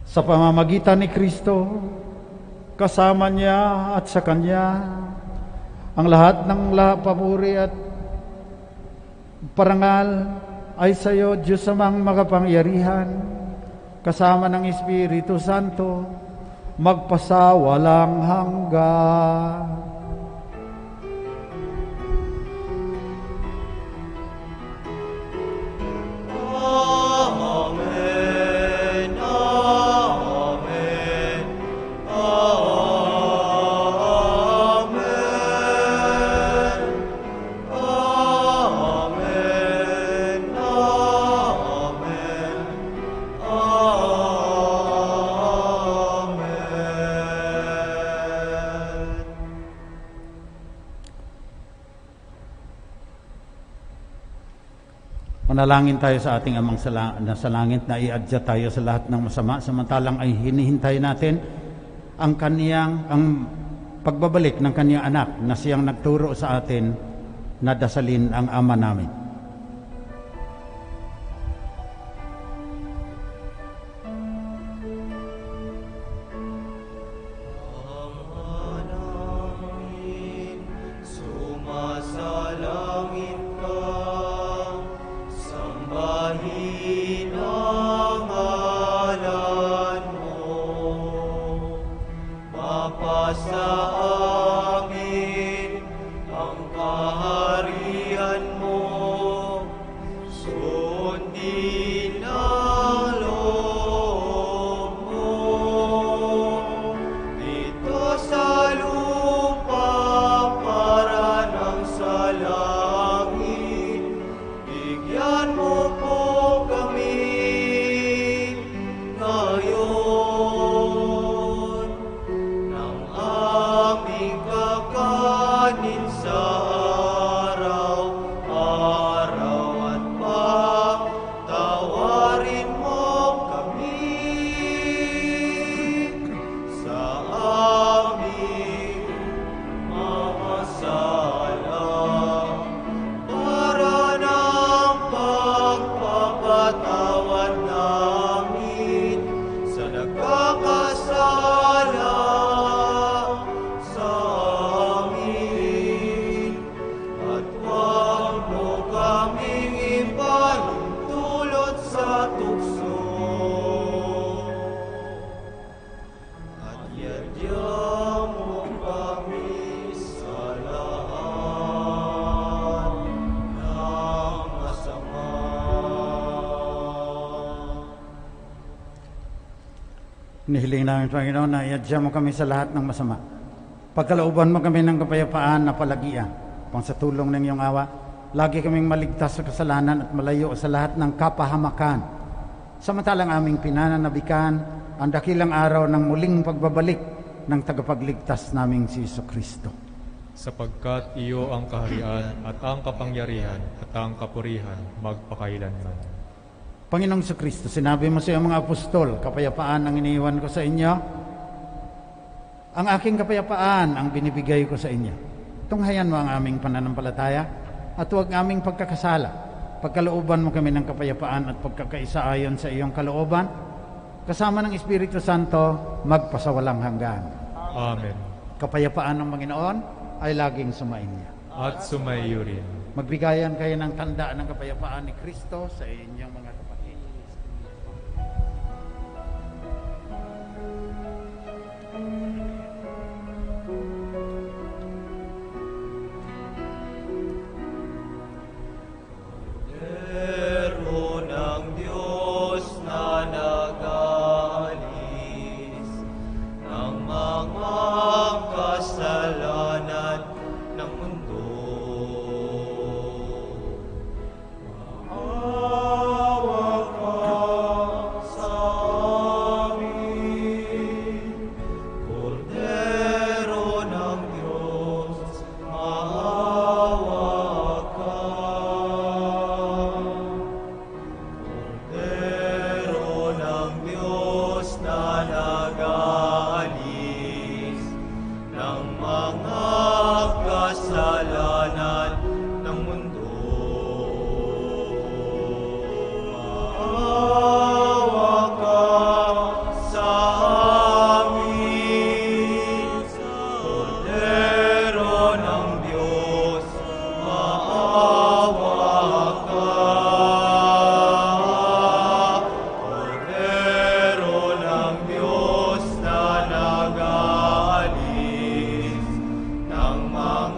Sa pamamagitan ni Kristo, kasama niya at sa Kanya, ang lahat ng papuri at parangal ay sa iyo, Diyos amang makapangyarihan, kasama ng Espiritu Santo, magpasawalang hanggan. Manalangin tayo sa ating Amang nasa langit na iadya tayo sa lahat ng masama, samantalang ay hinihintay natin ang pagbabalik ng kaniyang anak na siyang nagturo sa atin na dasalin ang Ama namin. Sumasalangit ka, sambahin ang ngalan mo, mapasa amin ang kaharian mo, sundin ang loob mo, dito sa lupa para ng sa langit. Bigyan mo po kami ngayon ng aming kakanin sa araw-araw at patawarin mo kami sa aming mga sala, para ng pagpapatawad namin sa nagkakasala sa amin, at huwag mo kaming ipahintulot sa tukso, at yadya mo kami sa lahat ng masama. Hinihiling namin, Panginoon, na iadya mo kami sa lahat ng masama. Pagkalooban mo kami ng kapayapaan na palagian. Pang sa tulong ng iyong awa, lagi kaming maligtas sa kasalanan at malayo sa lahat ng kapahamakan. Samantalang aming pinananabikan ang dakilang araw ng muling pagbabalik ng tagapagligtas naming si Jesucristo. Sapagkat iyo ang kaharian at ang kapangyarihan at ang kapurihan magpakailanman. Panginoong Jesucristo, sinabi mo sa iyong mga apostol, kapayapaan ang iniiwan ko sa inyo. Ang aking kapayapaan ang binibigay ko sa inyo. Tunghayan mo ang aming pananampalataya at huwag aming pagkakasala. pagkalooban mo kami ng kapayapaan at pagkakaisa ayon sa iyong kalooban, kasama ng Espiritu Santo, magpasawalang hanggan. Amen. Kapayapaan ng Panginoon ay laging sumainya. At sumaiyo rin. Magbigayan kayo ng tanda ng kapayapaan ni Kristo sa inyong mga kapatid. Pero ng Diyos na nag-aalis ng mga kasalanan ng mundo. Maawa ka sa amin, Kordero ng Diyos, maawa ka. Kordero ng Diyos na nag-aalis ng mga kasalanan ng mundo. Maawa ka sa amin, Kordero ng Diyos, maawa ka. Kordero ng Diyos na nag-aalis ng mga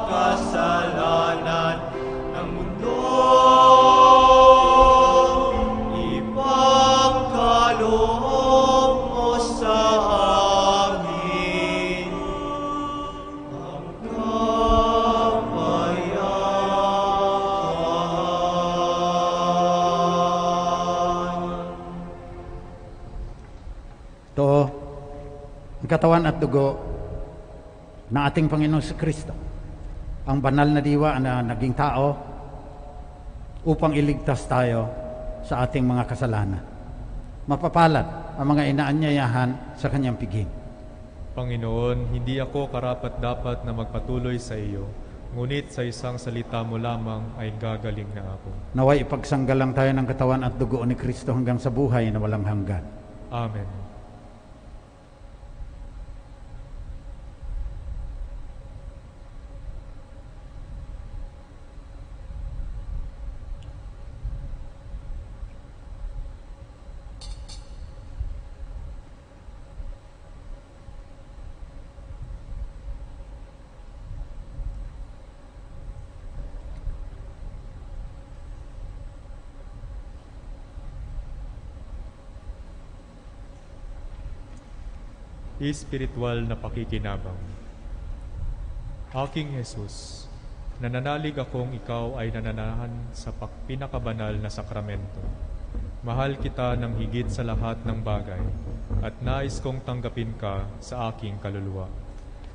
kasalanan ng mundo. Ipagkaloob mo sa amin ang kapayapaan. Ito, ang katawan at dugo ng ating Panginoon si Kristo, ang banal na diwa na naging tao upang iligtas tayo sa ating mga kasalanan. Mapapalad ang mga inaanyayahan sa kanyang piging. Panginoon, hindi ako karapat-dapat na magpatuloy sa iyo, ngunit sa isang salita mo lamang ay gagaling na ako. Naway ipagsanggalang tayo ng katawan at dugo ni Kristo hanggang sa buhay na walang hanggan. Amen. Espiritual na pakikinabang. Aking Jesus, nananalig akong ikaw ay nananahan sa pinakabanal na sakramento. Mahal kita ng higit sa lahat ng bagay at nais kong tanggapin ka sa aking kaluluwa.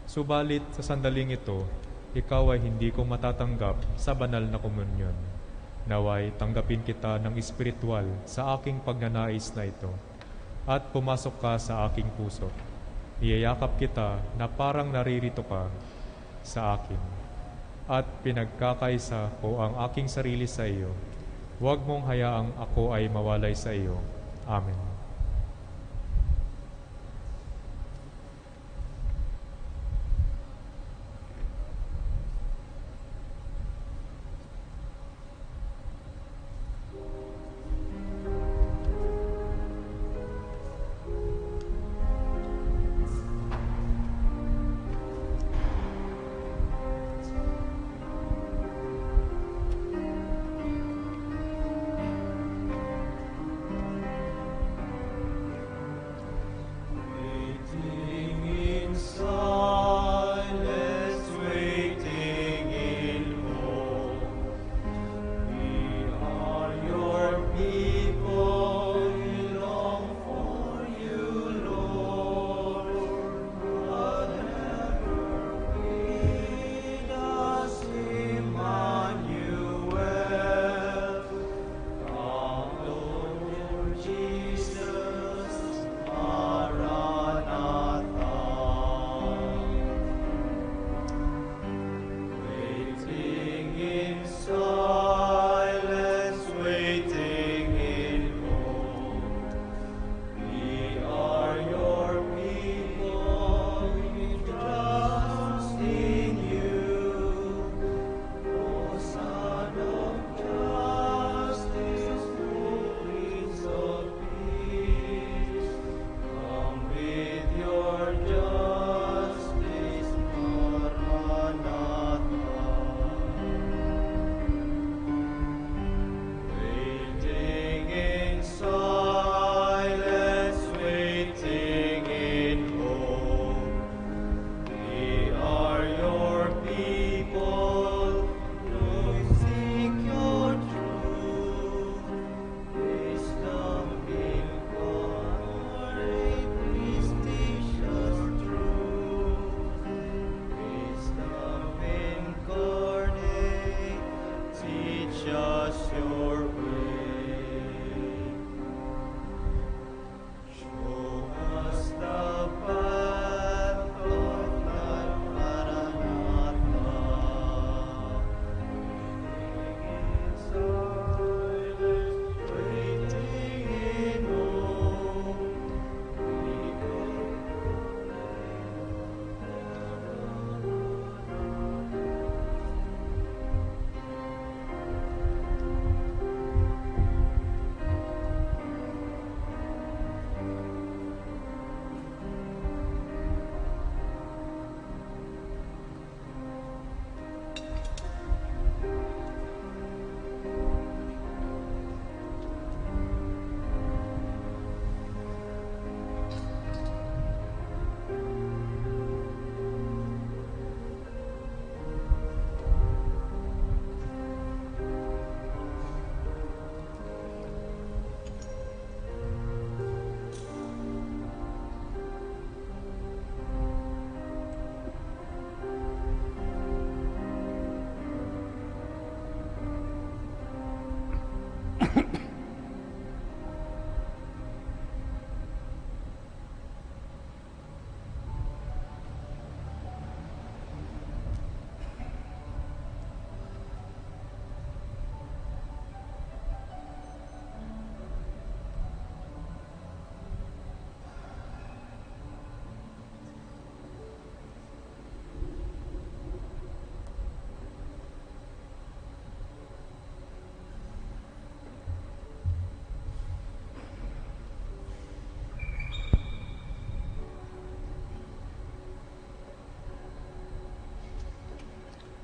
Subalit sa sandaling ito, ikaw ay hindi ko matatanggap sa banal na komunyon. Naway tanggapin kita ng espiritual sa aking pagnanais na ito at pumasok ka sa aking puso. Iyayakap kita na parang naririto ka sa akin at pinagkakaisa ko ang aking sarili sa iyo. Huwag mong hayaang ako ay mawalay sa iyo. Amen.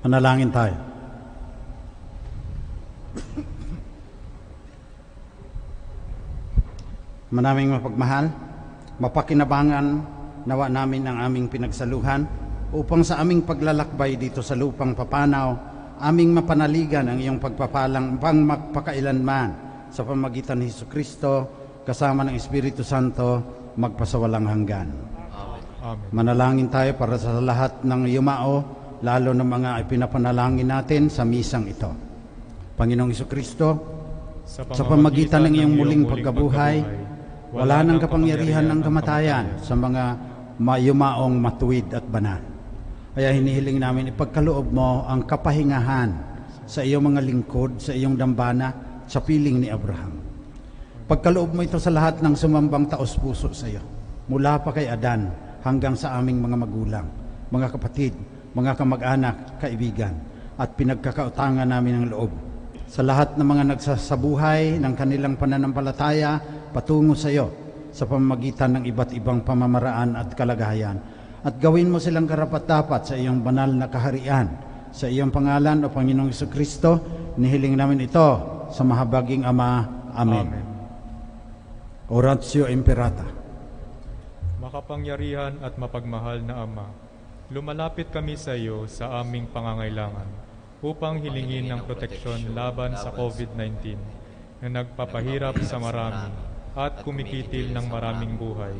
Manalangin tayo. Manaming mapagmahal, mapakinabangan nawa namin ang aming pinagsaluhan upang sa aming paglalakbay dito sa lupang papanaw, aming mapanaligan ang iyong pagpapalang pang magpakailanman sa pamagitan ni Jesucristo kasama ng Espiritu Santo magpasawalang hanggan. Amen. Manalangin tayo para sa lahat ng yumao, lalo ng mga ipinapanalangin natin sa misang ito. Panginoong Jesucristo, sa pamagitan ng iyong muling pagkabuhay, wala nang kapangyarihan ng kamatayan sa mga mayumaong matuwid at banal. Kaya hinihiling namin ipagkaloob mo ang kapahingahan sa iyong mga lingkod, sa iyong dambana, sa piling ni Abraham. Pagkaloob mo ito sa lahat ng sumambang taos-puso sa iyo, mula pa kay Adan hanggang sa aming mga magulang, mga kapatid, mga kamag-anak, kaibigan, at pinagkakautangan namin ng loob. Sa lahat ng mga nagsasabuhay ng kanilang pananampalataya patungo sa iyo sa pamamagitan ng iba't ibang pamamaraan at kalagayan, at gawin mo silang karapat-dapat sa iyong banal na kaharian. Sa iyong pangalan, o Panginoong Jesucristo, nihiling namin ito sa mahabaging Ama. Amen. Amen. Oratio Imperata. Makapangyarihan at mapagmahal na Ama, lumalapit kami sa iyo sa aming pangangailangan upang hilingin ng proteksyon laban sa COVID-19 na nagpapahirap sa marami at kumikitil ng maraming buhay.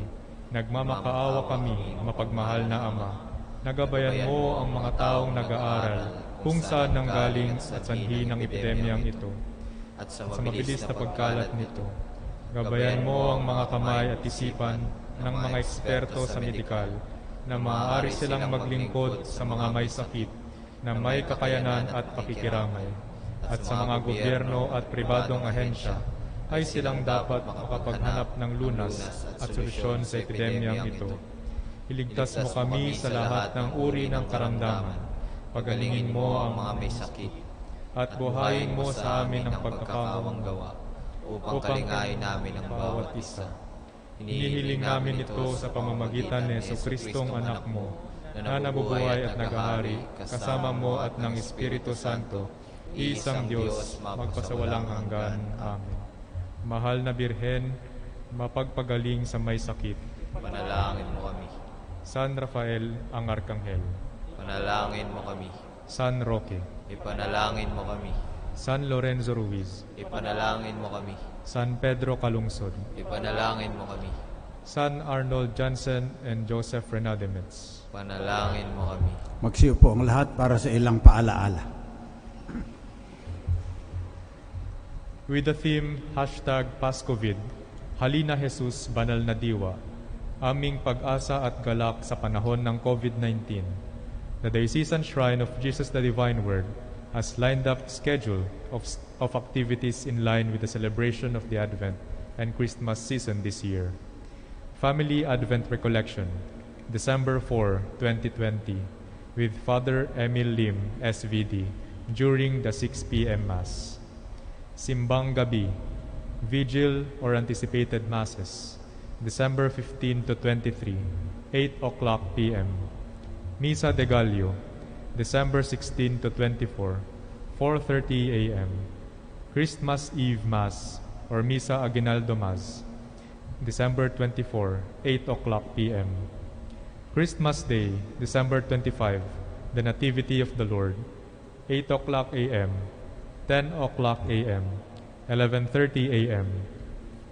Nagmamakaawa kami, mapagmahal na Ama. Nagabayan mo ang mga taong nag-aaral kung saan nanggaling at sanhi ng epidemyang ito at sa mabilis na pagkalat nito. Gabayan mo ang mga kamay at isipan ng mga eksperto sa medikal na maaari silang maglingkod sa mga may sakit na may kakayanan at pakikiramay. At sa mga gobyerno at pribadong ahensya ay silang dapat makapaghanap ng lunas at solusyon sa epidemyang ito. Iligtas mo kami sa lahat ng uri ng karamdaman. Pagalingin mo ang mga may sakit at buhayin mo sa amin ang pagkakawang gawa upang kalingayin namin ang bawat isa. Hinihiling namin ito sa pamamagitan ni Jesucristong anak mo na nabubuhay at naghahari kasama mo at ng Espiritu Santo, isang Diyos, magpasawalang hanggan. Amen. Mahal na Birhen, mapagpagaling sa may sakit. Panalangin mo kami. San Rafael ang Arkanghel. Panalangin mo kami. San Roque. Ipanalangin mo kami. San Lorenzo Ruiz. Ipanalangin mo kami. San Pedro Calungsod. Ipanalangin mo kami. San Arnold Jansen and Joseph Renademetz. Panalangin mo kami. Magsiupo ang lahat para sa ilang paalaala. With the theme #PasCovid, Halina Jesus, Banal na Diwa, aming pag-asa at galak sa panahon ng COVID-19, the Diocesan Shrine of Jesus the Divine Word has lined up schedule of activities in line with the celebration of the Advent and Christmas season this year. Family Advent Recollection, December 4, 2020, with Father Emil Lim, SVD, during the 6 p.m. Mass. Simbang Gabi, Vigil or Anticipated Masses, December 15 to 23, 8 o'clock p.m. Misa de Gallo, December 16 to 24, 4:30 a.m. Christmas Eve Mass or Misa Aguinaldo Mass, December 24, 8 o'clock p.m. Christmas Day, December 25, the Nativity of the Lord, 8 o'clock a.m., 10 o'clock a.m., 11:30 a.m.,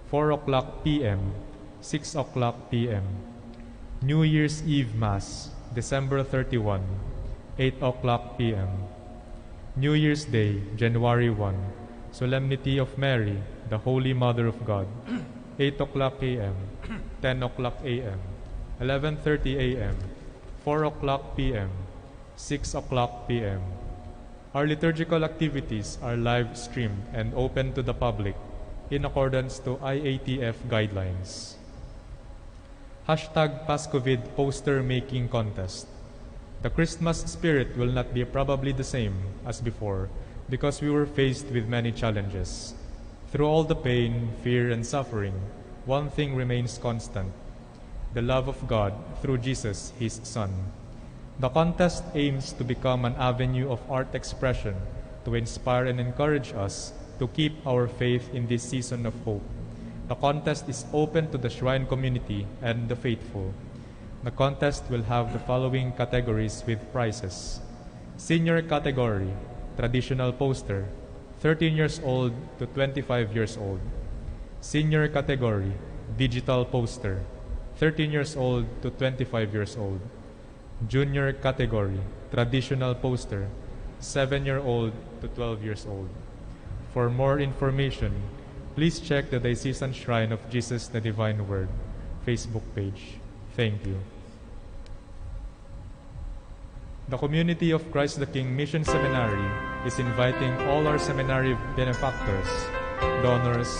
4 o'clock p.m., 6 o'clock p.m. New Year's Eve Mass, December 31, 8 o'clock p.m. New Year's Day, January 1, Solemnity of Mary, the Holy Mother of God, 8 o'clock a.m., 10 o'clock a.m., 11:30 a.m., 4 o'clock p.m., 6 o'clock p.m. Our liturgical activities are live streamed and open to the public in accordance to IATF guidelines. #PasCovid Poster Making Contest. The Christmas spirit will not be probably the same as before because we were faced with many challenges. Through all the pain, fear, and suffering, one thing remains constant: the love of God through Jesus, His Son. The contest aims to become an avenue of art expression to inspire and encourage us to keep our faith in this season of hope. The contest is open to the Shrine community and the faithful. The contest will have the following categories with prizes. Senior category, traditional poster, 13 years old to 25 years old. Senior category, digital poster, 13 years old to 25 years old. Junior category, traditional poster, 7-year-old to 12 years old. For more information, please check the Diocesan Shrine of Jesus the Divine Word Facebook page. Thank you. The Community of Christ the King Mission Seminary is inviting all our seminary benefactors, donors,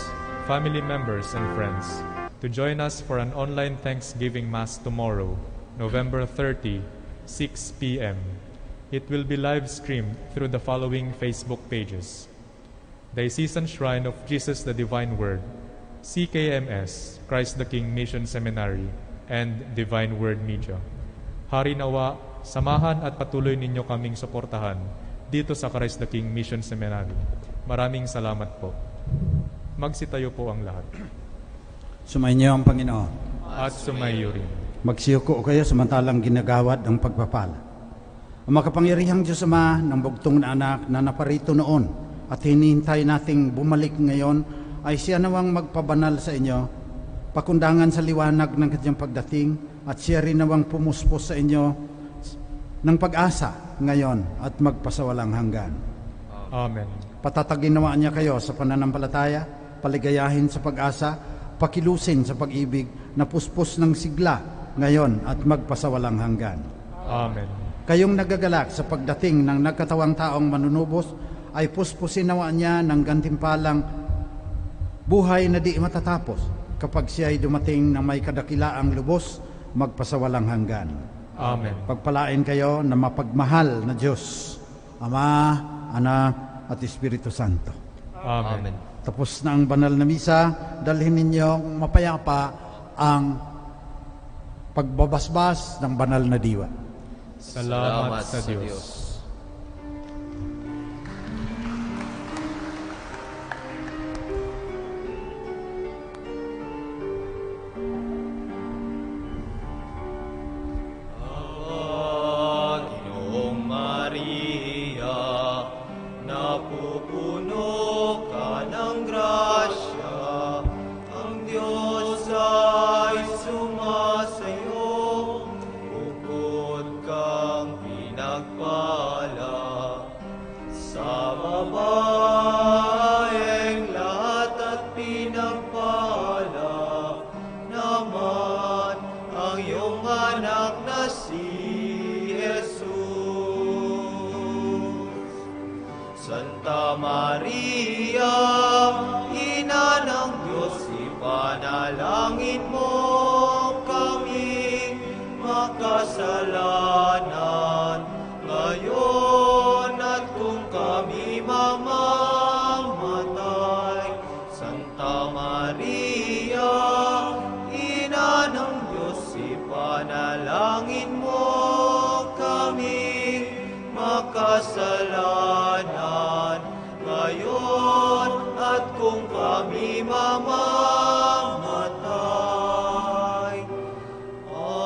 family members, and friends to join us for an online Thanksgiving Mass tomorrow, November 30, 6 p.m. It will be live streamed through the following Facebook pages: Diocesan Shrine of Jesus the Divine Word, CKMS, Christ the King Mission Seminary, and Divine Word Media. Hari nawa, samahan at patuloy ninyo kaming suportahan dito sa Christ the King Mission Seminary. Maraming salamat po. Magsitayo po ang lahat. Sumainyo ang Panginoon. At sumayo rin. Magsiyuko kayo samantalang ginagawad ang pagpapala. Ang makapangyarihang Diyos Ama ng bugtong na anak na naparito noon at hinihintay nating bumalik ngayon ay siya nawang magpabanal sa inyo, pakundangan sa liwanag ng kanyang pagdating, at siya rin nawang pumuspos sa inyo ng pag-asa ngayon at magpasawalang hanggan. Amen. Patatagin nawa niya kayo sa pananampalataya, paligayahin sa pag-asa, pakilusin sa pag-ibig na puspos ng sigla ngayon at magpasawalang hanggan. Amen. Kayong nagagalak sa pagdating ng nagkatawang taong manunubos ay puspusin nawa niya ng gantimpalang buhay na di matatapos kapag siya ay dumating na may kadakilaang lubos, magpasawalang hanggan. Amen. Pagpalain kayo na mapagmahal na Diyos, Ama, Anak, at Espiritu Santo. Amen. Tapos na ang banal na misa, dalhin ninyo mapayapa ang pagbabasbas ng banal na diwa. Salamat sa Diyos. Ginoong Maria, napupuno ka ng grasya, ang Diyos ay sumasayo, bukod kang pinagpala. Sa babaeng lahat at pinagpala naman ang iyong anak na si Jesus. Santa Maria, Ina ng Diyos, ipanalangin mo kami makasalanan ngayon at kung kami mamamatay. Santa Maria, Ina ng Diyos, ipanalangin mo kami makasalanan ngayon at kung kami mamamatay. Amen.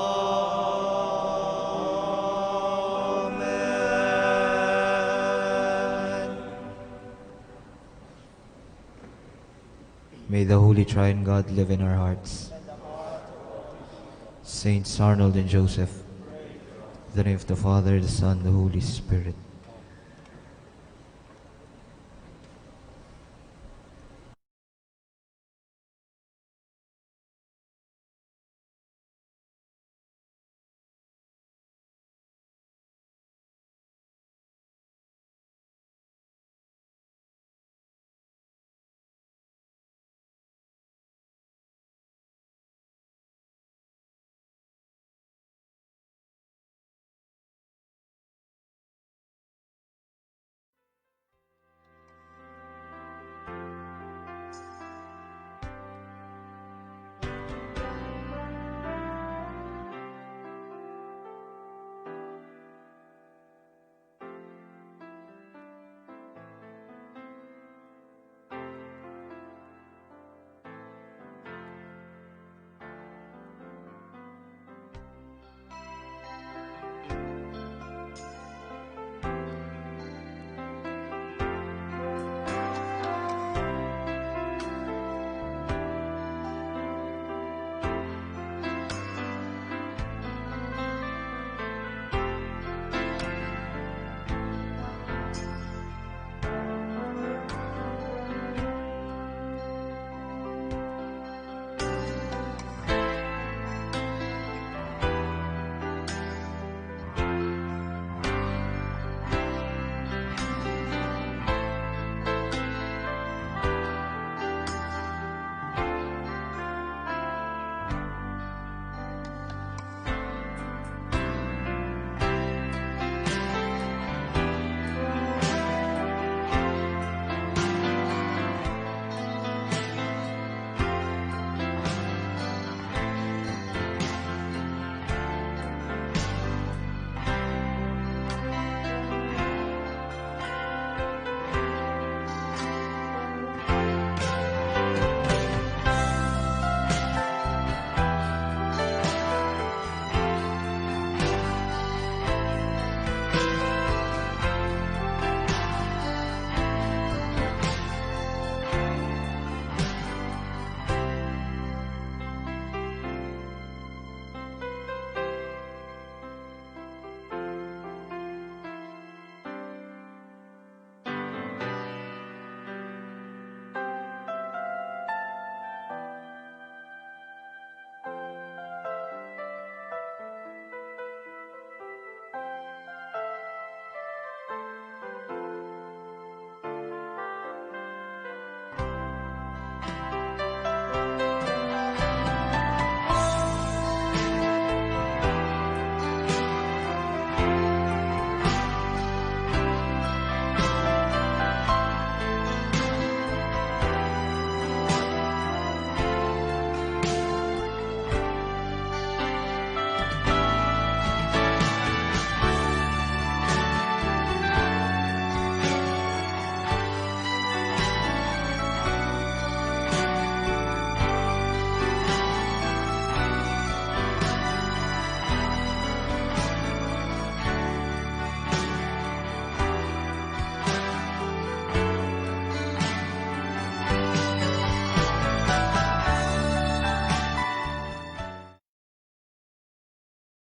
May the Holy Triune God live in our hearts. Saints Arnold and Joseph, in the name of the Father, the Son, the Holy Spirit.